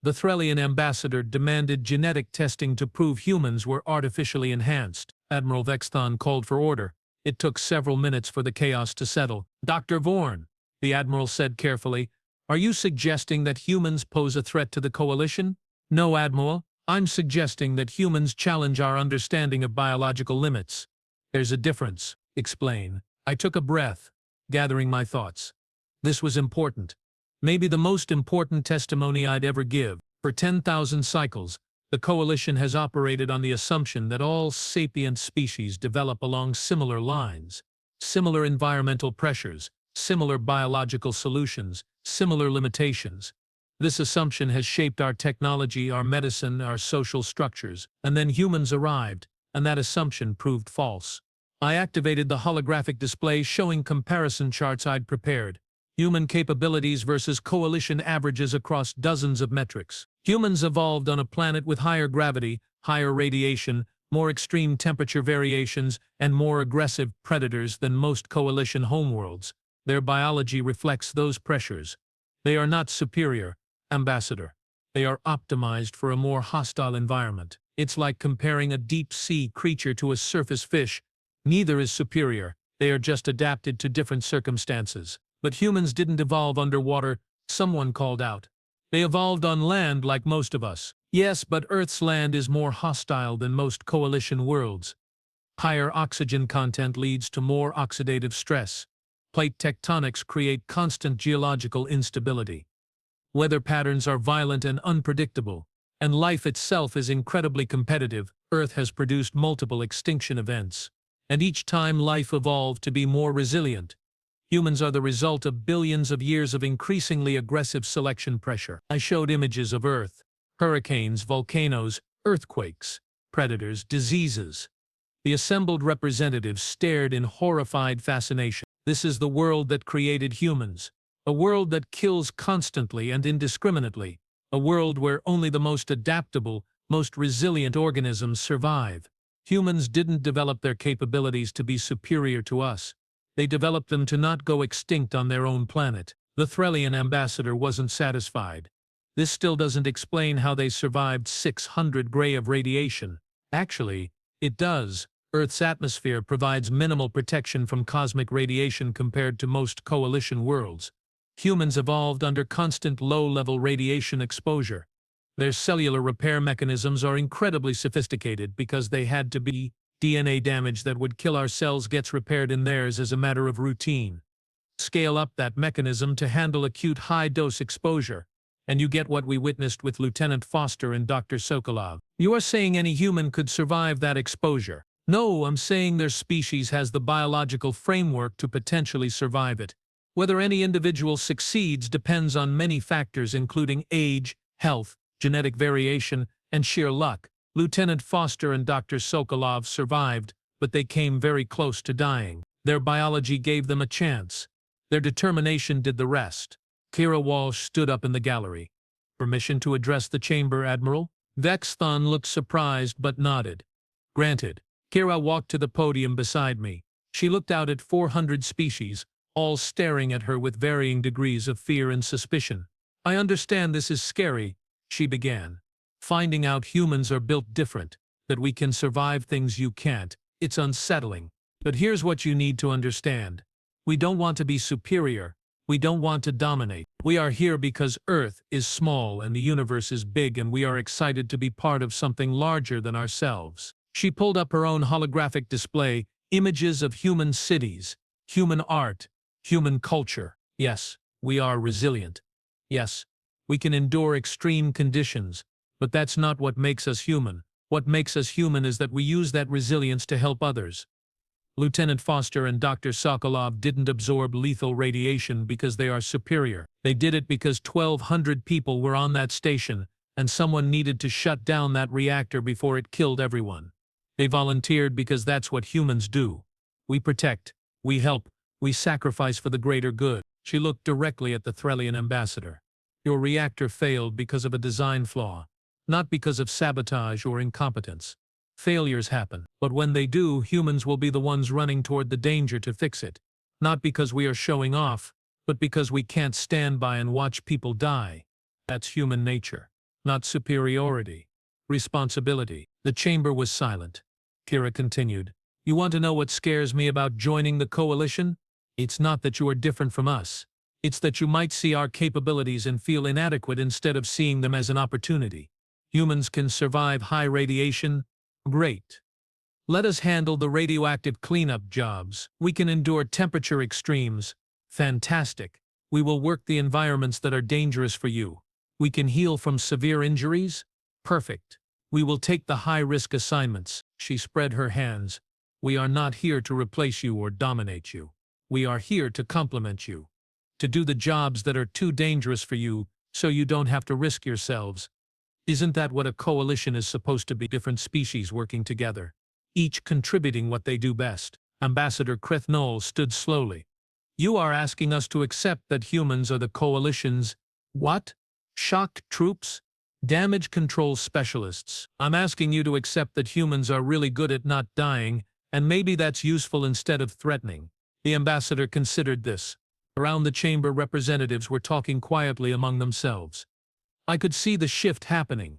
The Threllian ambassador demanded genetic testing to prove humans were artificially enhanced. Admiral Vexthon called for order. It took several minutes for the chaos to settle. "Dr. Vorn," the admiral said carefully, "are you suggesting that humans pose a threat to the coalition?" "No, Admiral. I'm suggesting that humans challenge our understanding of biological limits." "There's a difference. Explain." I took a breath, gathering my thoughts. This was important. Maybe the most important testimony I'd ever give. For 10,000 cycles, the Coalition has operated on the assumption that all sapient species develop along similar lines, similar environmental pressures, similar biological solutions, similar limitations. This assumption has shaped our technology, our medicine, our social structures, and then humans arrived, and that assumption proved false. I activated the holographic display showing comparison charts I'd prepared. Human capabilities versus Coalition averages across dozens of metrics. Humans evolved on a planet with higher gravity, higher radiation, more extreme temperature variations, and more aggressive predators than most Coalition homeworlds. Their biology reflects those pressures. They are not superior, Ambassador. They are optimized for a more hostile environment. It's like comparing a deep-sea creature to a surface fish. Neither is superior. They are just adapted to different circumstances. But humans didn't evolve underwater, someone called out. They evolved on land like most of us. Yes, but Earth's land is more hostile than most Coalition worlds. Higher oxygen content leads to more oxidative stress. Plate tectonics create constant geological instability. Weather patterns are violent and unpredictable, and life itself is incredibly competitive. Earth has produced multiple extinction events, and each time life evolved to be more resilient. Humans are the result of billions of years of increasingly aggressive selection pressure. I showed images of Earth, hurricanes, volcanoes, earthquakes, predators, diseases. The assembled representatives stared in horrified fascination. This is the world that created humans, a world that kills constantly and indiscriminately, a world where only the most adaptable, most resilient organisms survive. Humans didn't develop their capabilities to be superior to us. They developed them to not go extinct on their own planet. The Threllian ambassador wasn't satisfied. This still doesn't explain how they survived 600 gray of radiation. Actually, it does. Earth's atmosphere provides minimal protection from cosmic radiation compared to most Coalition worlds. Humans evolved under constant low-level radiation exposure. Their cellular repair mechanisms are incredibly sophisticated because they had to be. DNA damage that would kill our cells gets repaired in theirs as a matter of routine. Scale up that mechanism to handle acute high-dose exposure, and you get what we witnessed with Lieutenant Foster and Dr. Sokolov. You are saying any human could survive that exposure? No, I'm saying their species has the biological framework to potentially survive it. Whether any individual succeeds depends on many factors including age, health, genetic variation, and sheer luck. Lieutenant Foster and Dr. Sokolov survived, but they came very close to dying. Their biology gave them a chance. Their determination did the rest. Kira Walsh stood up in the gallery. Permission to address the chamber, Admiral? Vexthon looked surprised but nodded. Granted. Kira walked to the podium beside me. She looked out at 400 species, all staring at her with varying degrees of fear and suspicion. I understand this is scary, she began. Finding out humans are built different, that we can survive things you can't, it's unsettling. But here's what you need to understand. We don't want to be superior. We don't want to dominate. We are here because Earth is small and the universe is big, and we are excited to be part of something larger than ourselves. She pulled up her own holographic display, images of human cities, human art, human culture. Yes, we are resilient. Yes, we can endure extreme conditions. But that's not what makes us human. What makes us human is that we use that resilience to help others. Lieutenant Foster and Dr. Sokolov didn't absorb lethal radiation because they are superior. They did it because 1,200 people were on that station, and someone needed to shut down that reactor before it killed everyone. They volunteered because that's what humans do. We protect, we help, we sacrifice for the greater good. She looked directly at the Threllian ambassador. Your reactor failed because of a design flaw. Not because of sabotage or incompetence. Failures happen, but when they do, humans will be the ones running toward the danger to fix it. Not because we are showing off, but because we can't stand by and watch people die. That's human nature, not superiority. Responsibility. The chamber was silent. Kira continued. You want to know what scares me about joining the Coalition? It's not that you are different from us. It's that you might see our capabilities and feel inadequate instead of seeing them as an opportunity. Humans can survive high radiation? Great. Let us handle the radioactive cleanup jobs. We can endure temperature extremes. Fantastic. We will work the environments that are dangerous for you. We can heal from severe injuries? Perfect. We will take the high-risk assignments. She spread her hands. We are not here to replace you or dominate you. We are here to complement you. To do the jobs that are too dangerous for you, so you don't have to risk yourselves. Isn't that what a coalition is supposed to be? Different species working together, each contributing what they do best. Ambassador Krethnol stood slowly. You are asking us to accept that humans are the coalition's what? Shock troops? Damage control specialists. I'm asking you to accept that humans are really good at not dying, and maybe that's useful instead of threatening. The ambassador considered this. Around the chamber, representatives were talking quietly among themselves. I could see the shift happening.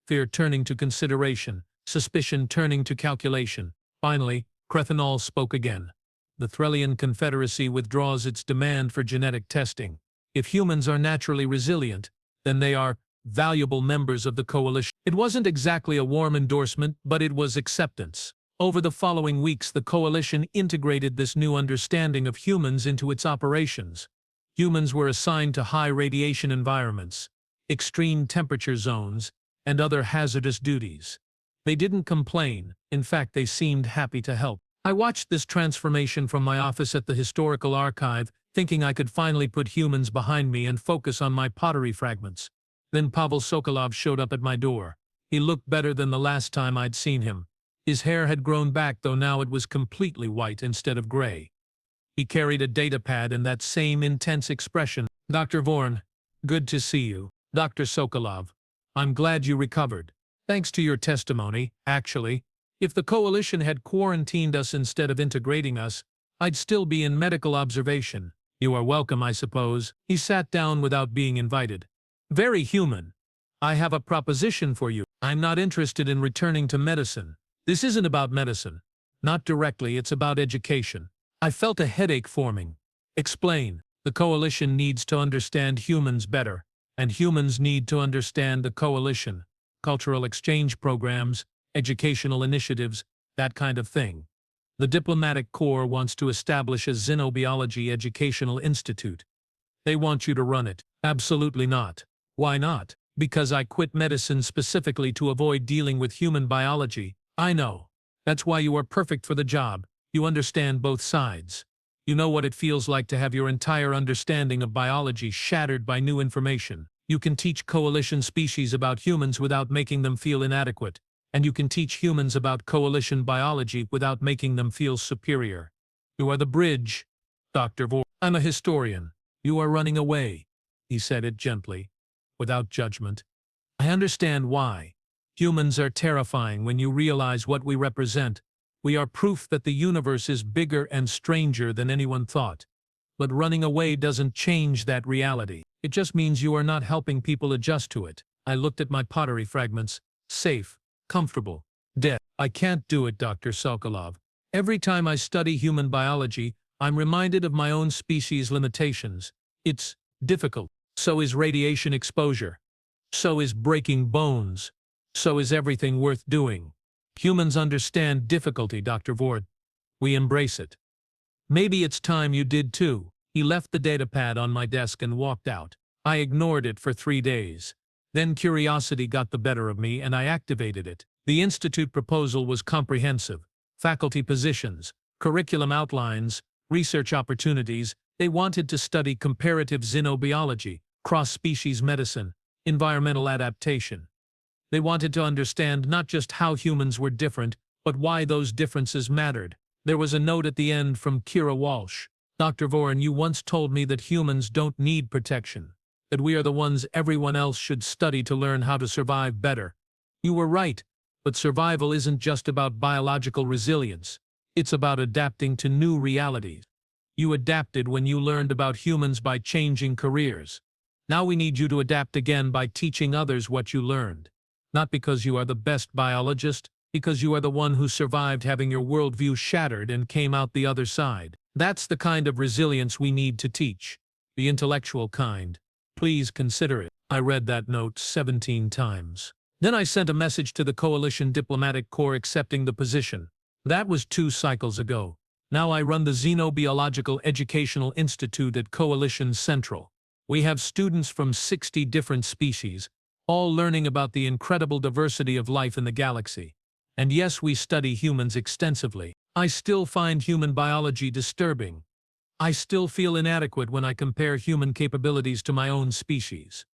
Fear turning to consideration, suspicion turning to calculation. Finally, Krethnol spoke again. The Threllian Confederacy withdraws its demand for genetic testing. If humans are naturally resilient, then they are valuable members of the coalition. It wasn't exactly a warm endorsement, but it was acceptance. Over the following weeks, the coalition integrated this new understanding of humans into its operations. Humans were assigned to high radiation environments, extreme temperature zones, and other hazardous duties. They didn't complain. In fact, they seemed happy to help. I watched this transformation from my office at the Historical Archive, thinking I could finally put humans behind me and focus on my pottery fragments. Then Pavel Sokolov showed up at my door. He looked better than the last time I'd seen him. His hair had grown back, though now it was completely white instead of gray. He carried a datapad and that same intense expression. Dr. Vorn, good to see you. Dr. Sokolov, I'm glad you recovered. Thanks to your testimony, actually. If the coalition had quarantined us instead of integrating us, I'd still be in medical observation. You are welcome, I suppose. He sat down without being invited. Very human. I have a proposition for you. I'm not interested in returning to medicine. This isn't about medicine. Not directly, it's about education. I felt a headache forming. Explain. The coalition needs to understand humans better, and humans need to understand the coalition. Cultural exchange programs, educational initiatives, that kind of thing. The diplomatic corps wants to establish a xenobiology educational institute. They want you to run it. Absolutely not. Why not? Because I quit medicine specifically to avoid dealing with human biology. I know. That's why you are perfect for the job. You understand both sides. You know what it feels like to have your entire understanding of biology shattered by new information. You can teach coalition species about humans without making them feel inadequate, and you can teach humans about coalition biology without making them feel superior. You are the bridge, Dr. Vorn. I'm a historian. You are running away. He said it gently, without judgment. I understand why. Humans are terrifying when you realize what we represent. We are proof that the universe is bigger and stranger than anyone thought. But running away doesn't change that reality. It just means you are not helping people adjust to it. I looked at my pottery fragments. Safe, comfortable, dead. I can't do it, Dr. Sokolov. Every time I study human biology, I'm reminded of my own species' limitations. It's difficult. So is radiation exposure. So is breaking bones. So is everything worth doing. Humans understand difficulty, Dr. Vorn. We embrace it. Maybe it's time you did too. He left the datapad on my desk and walked out. I ignored it for 3 days. Then curiosity got the better of me and I activated it. The institute proposal was comprehensive. Faculty positions, curriculum outlines, research opportunities. They wanted to study comparative xenobiology, cross-species medicine, environmental adaptation. They wanted to understand not just how humans were different, but why those differences mattered. There was a note at the end from Kira Walsh. Dr. Vorn, you once told me that humans don't need protection, that we are the ones everyone else should study to learn how to survive better. You were right, but survival isn't just about biological resilience. It's about adapting to new realities. You adapted when you learned about humans by changing careers. Now we need you to adapt again by teaching others what you learned. Not because you are the best biologist, because you are the one who survived having your worldview shattered and came out the other side. That's the kind of resilience we need to teach. The intellectual kind. Please consider it. I read that note 17 times. Then I sent a message to the Coalition Diplomatic Corps accepting the position. That was 2 cycles ago. Now I run the Xenobiological Educational Institute at Coalition Central. We have students from 60 different species, all learning about the incredible diversity of life in the galaxy. And yes, we study humans extensively. I still find human biology disturbing. I still feel inadequate when I compare human capabilities to my own species.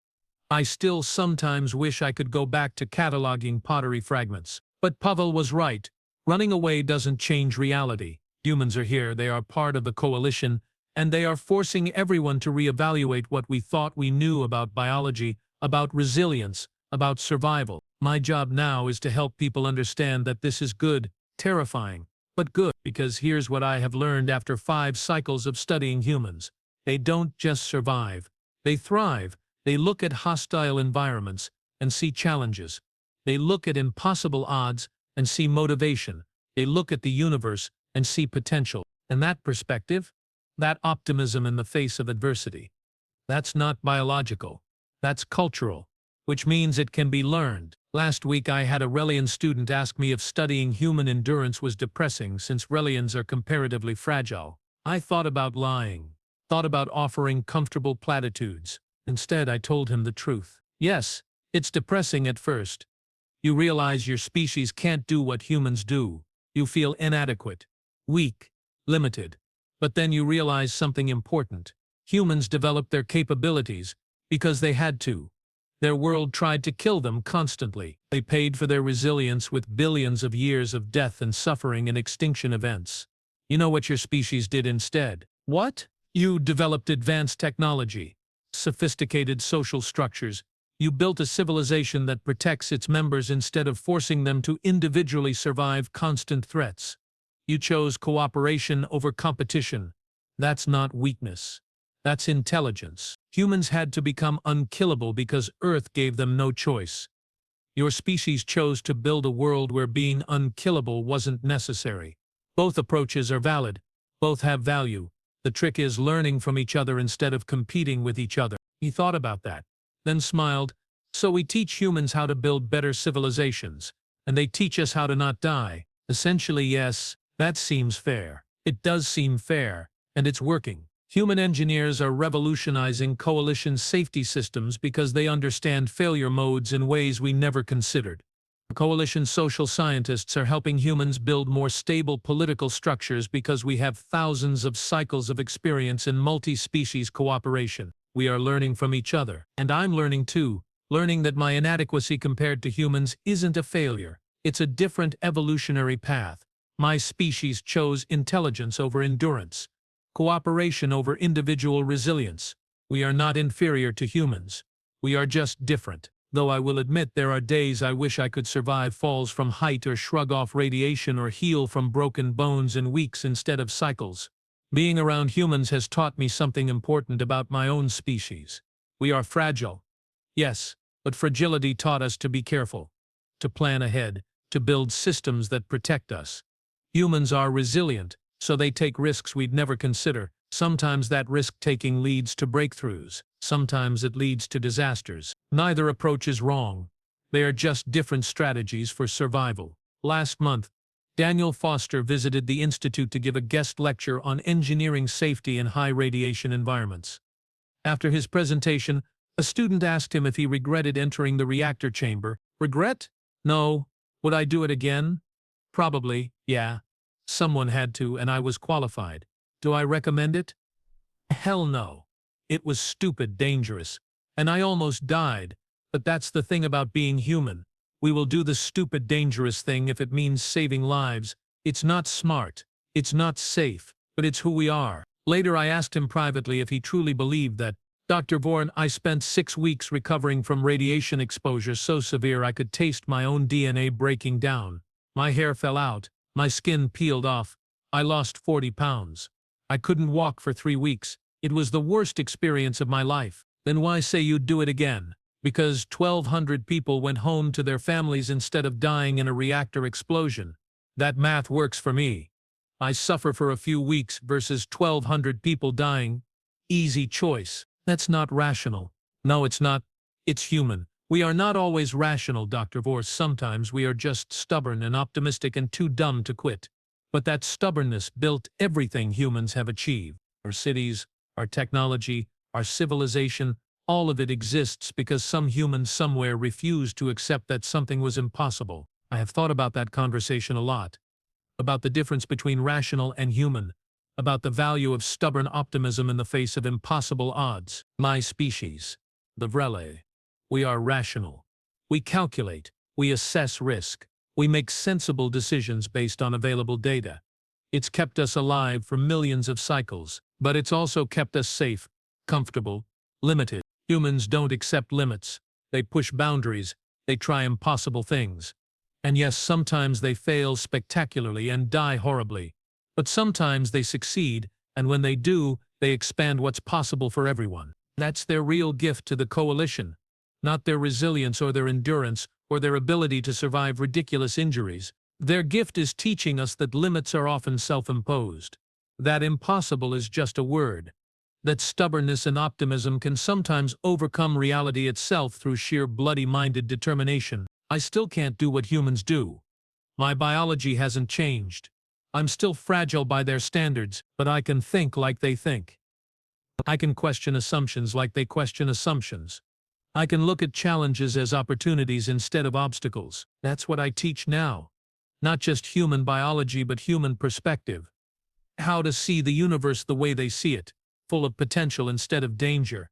I still sometimes wish I could go back to cataloging pottery fragments. But Pavel was right. Running away doesn't change reality. Humans are here, they are part of the coalition, and they are forcing everyone to reevaluate what we thought we knew about biology, about resilience, about survival. My job now is to help people understand that this is good, terrifying, but good, because here's what I have learned after 5 cycles of studying humans. They don't just survive. They thrive. They look at hostile environments and see challenges. They look at impossible odds and see motivation. They look at the universe and see potential. And that perspective, that optimism in the face of adversity, that's not biological. That's cultural, which means it can be learned. Last week I had a Relian student ask me if studying human endurance was depressing since Relians are comparatively fragile. I thought about lying, thought about offering comfortable platitudes. Instead, I told him the truth. Yes, it's depressing at first. You realize your species can't do what humans do. You feel inadequate, weak, limited. But then you realize something important. Humans developed their capabilities because they had to. Their world tried to kill them constantly. They paid for their resilience with billions of years of death and suffering and extinction events. You know what your species did instead? What? You developed advanced technology, sophisticated social structures. You built a civilization that protects its members instead of forcing them to individually survive constant threats. You chose cooperation over competition. That's not weakness. That's intelligence. Humans had to become unkillable because Earth gave them no choice. Your species chose to build a world where being unkillable wasn't necessary. Both approaches are valid. Both have value. The trick is learning from each other instead of competing with each other. He thought about that, then smiled. So we teach humans how to build better civilizations, and they teach us how to not die. Essentially, yes, that seems fair. It does seem fair, and it's working. Human engineers are revolutionizing coalition safety systems because they understand failure modes in ways we never considered. Coalition social scientists are helping humans build more stable political structures because we have thousands of cycles of experience in multi-species cooperation. We are learning from each other. And I'm learning too, learning that my inadequacy compared to humans isn't a failure. It's a different evolutionary path. My species chose intelligence over endurance, cooperation over individual resilience. We are not inferior to humans. We are just different. Though I will admit there are days I wish I could survive falls from height or shrug off radiation or heal from broken bones in weeks instead of cycles. Being around humans has taught me something important about my own species. We are fragile. Yes, but fragility taught us to be careful, to plan ahead, to build systems that protect us. Humans are resilient, so they take risks we'd never consider. Sometimes that risk-taking leads to breakthroughs. Sometimes it leads to disasters. Neither approach is wrong. They are just different strategies for survival. Last month, Daniel Foster visited the Institute to give a guest lecture on engineering safety in high radiation environments. After his presentation, a student asked him if he regretted entering the reactor chamber. Regret? No. Would I do it again? Probably, yeah. Someone had to, and I was qualified. Do I recommend it? Hell no. It was stupid dangerous, and I almost died. But that's the thing about being human. We will do the stupid dangerous thing if it means saving lives. It's not smart. It's not safe, but it's who we are. Later I asked him privately if he truly believed that. Dr. Vorn, I spent 6 weeks recovering from radiation exposure so severe I could taste my own DNA breaking down. My hair fell out. My skin peeled off. I lost 40 pounds. I couldn't walk for 3 weeks. It was the worst experience of my life. Then why say you'd do it again? Because 1,200 people went home to their families instead of dying in a reactor explosion. That math works for me. I suffer for a few weeks versus 1,200 people dying. Easy choice. That's not rational. No, it's not. It's human. We are not always rational, Dr. Vorn. Sometimes we are just stubborn and optimistic and too dumb to quit. But that stubbornness built everything humans have achieved. Our cities, our technology, our civilization, all of it exists because some human somewhere refused to accept that something was impossible. I have thought about that conversation a lot. About the difference between rational and human. About the value of stubborn optimism in the face of impossible odds. My species, the Vrele. We are rational. We calculate. We assess risk. We make sensible decisions based on available data. It's kept us alive for millions of cycles, but it's also kept us safe, comfortable, limited. Humans don't accept limits. They push boundaries. They try impossible things. And yes, sometimes they fail spectacularly and die horribly. But sometimes they succeed, and when they do, they expand what's possible for everyone. That's their real gift to the coalition. Not their resilience or their endurance or their ability to survive ridiculous injuries. Their gift is teaching us that limits are often self-imposed. That impossible is just a word. That stubbornness and optimism can sometimes overcome reality itself through sheer bloody-minded determination. I still can't do what humans do. My biology hasn't changed. I'm still fragile by their standards, but I can think like they think. I can question assumptions like they question assumptions. I can look at challenges as opportunities instead of obstacles. That's what I teach now. Not just human biology but human perspective. How to see the universe the way they see it, full of potential instead of danger,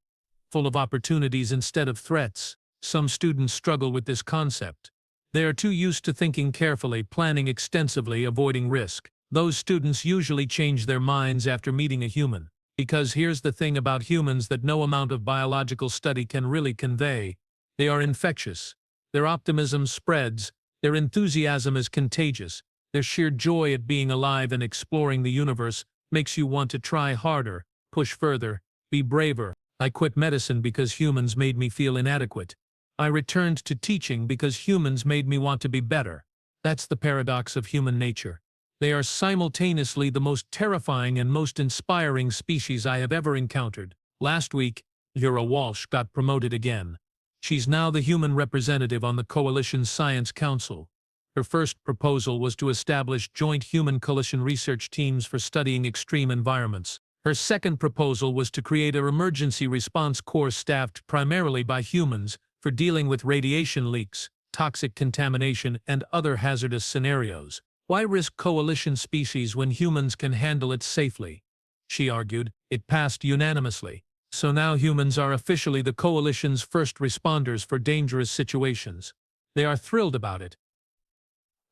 full of opportunities instead of threats. Some students struggle with this concept. They are too used to thinking carefully, planning extensively, avoiding risk. Those students usually change their minds after meeting a human. Because here's the thing about humans that no amount of biological study can really convey. They are infectious. Their optimism spreads. Their enthusiasm is contagious. Their sheer joy at being alive and exploring the universe makes you want to try harder, push further, be braver. I quit medicine because humans made me feel inadequate. I returned to teaching because humans made me want to be better. That's the paradox of human nature. They are simultaneously the most terrifying and most inspiring species I have ever encountered. Last week, Lyra Walsh got promoted again. She's now the human representative on the Coalition's Science Council. Her first proposal was to establish joint human coalition research teams for studying extreme environments. Her second proposal was to create an emergency response corps staffed primarily by humans for dealing with radiation leaks, toxic contamination, and other hazardous scenarios. Why risk coalition species when humans can handle it safely? She argued. It passed unanimously. So now humans are officially the coalition's first responders for dangerous situations. They are thrilled about it.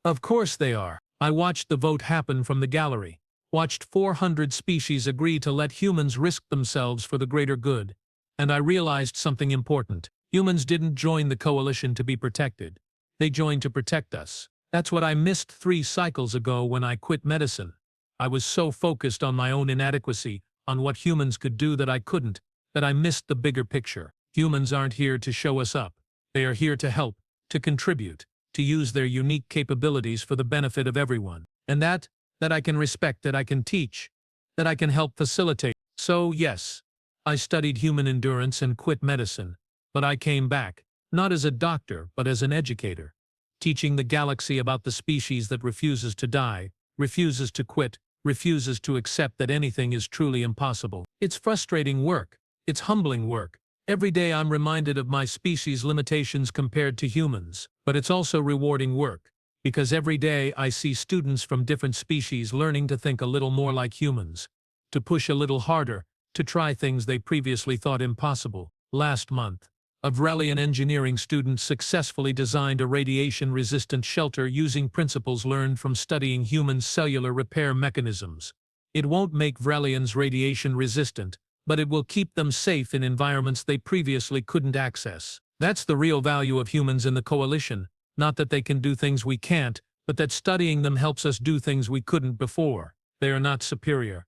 Of course they are. I watched the vote happen from the gallery. Watched 400 species agree to let humans risk themselves for the greater good. And I realized something important. Humans didn't join the coalition to be protected. They joined to protect us. That's what I missed 3 cycles ago when I quit medicine. I was so focused on my own inadequacy, on what humans could do that I couldn't, that I missed the bigger picture. Humans aren't here to show us up. They are here to help, to contribute, to use their unique capabilities for the benefit of everyone. And that I can respect, that I can teach, that I can help facilitate. So yes, I studied human endurance and quit medicine, but I came back, not as a doctor, but as an educator. Teaching the galaxy about the species that refuses to die, refuses to quit, refuses to accept that anything is truly impossible. It's frustrating work. It's humbling work. Every day I'm reminded of my species' limitations compared to humans. But it's also rewarding work, because every day I see students from different species learning to think a little more like humans, to push a little harder, to try things they previously thought impossible. Last month, a Vrelian engineering student successfully designed a radiation-resistant shelter using principles learned from studying human cellular repair mechanisms. It won't make Vrelians radiation-resistant, but it will keep them safe in environments they previously couldn't access. That's the real value of humans in the coalition, not that they can do things we can't, but that studying them helps us do things we couldn't before. They are not superior.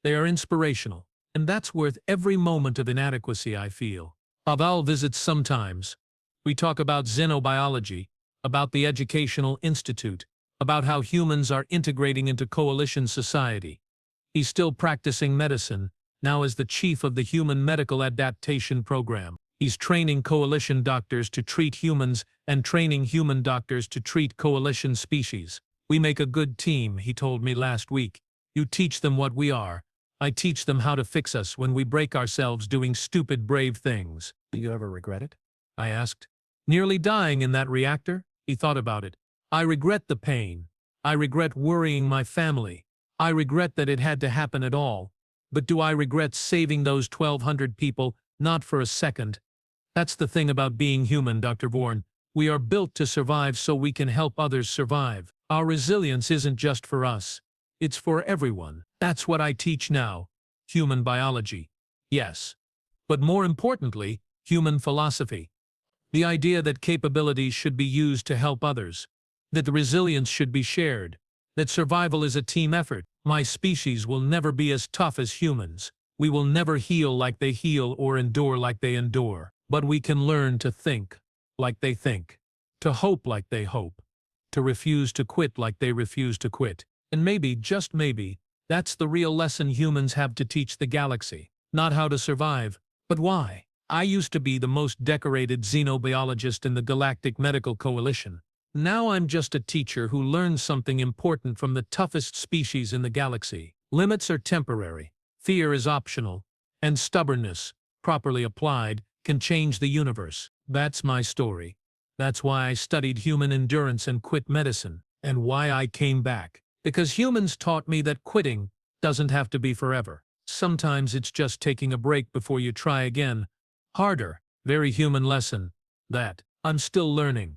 They are inspirational, and that's worth every moment of inadequacy I feel. I'll visit sometimes. We talk about xenobiology, about the Educational Institute, about how humans are integrating into coalition society. He's still practicing medicine, now as the chief of the Human Medical Adaptation Program. He's training coalition doctors to treat humans and training human doctors to treat coalition species. We make a good team, he told me last week. You teach them what we are. I teach them how to fix us when we break ourselves doing stupid, brave things. Do you ever regret it? I asked. Nearly dying in that reactor? He thought about it. I regret the pain. I regret worrying my family. I regret that it had to happen at all. But do I regret saving those 1,200 people? Not for a second. That's the thing about being human, Dr. Vorn. We are built to survive so we can help others survive. Our resilience isn't just for us. It's for everyone. That's what I teach now. Human biology. Yes. But more importantly, human philosophy. The idea that capabilities should be used to help others. That the resilience should be shared. That survival is a team effort. My species will never be as tough as humans. We will never heal like they heal or endure like they endure. But we can learn to think like they think. To hope like they hope. To refuse to quit like they refuse to quit. And maybe, just maybe, that's the real lesson humans have to teach the galaxy. Not how to survive, but why. I used to be the most decorated xenobiologist in the Galactic Medical Coalition. Now I'm just a teacher who learns something important from the toughest species in the galaxy. Limits are temporary, fear is optional, and stubbornness, properly applied, can change the universe. That's my story. That's why I studied human endurance and quit medicine, and why I came back. Because humans taught me that quitting doesn't have to be forever. Sometimes it's just taking a break before you try again. Harder, very human lesson. That I'm still learning.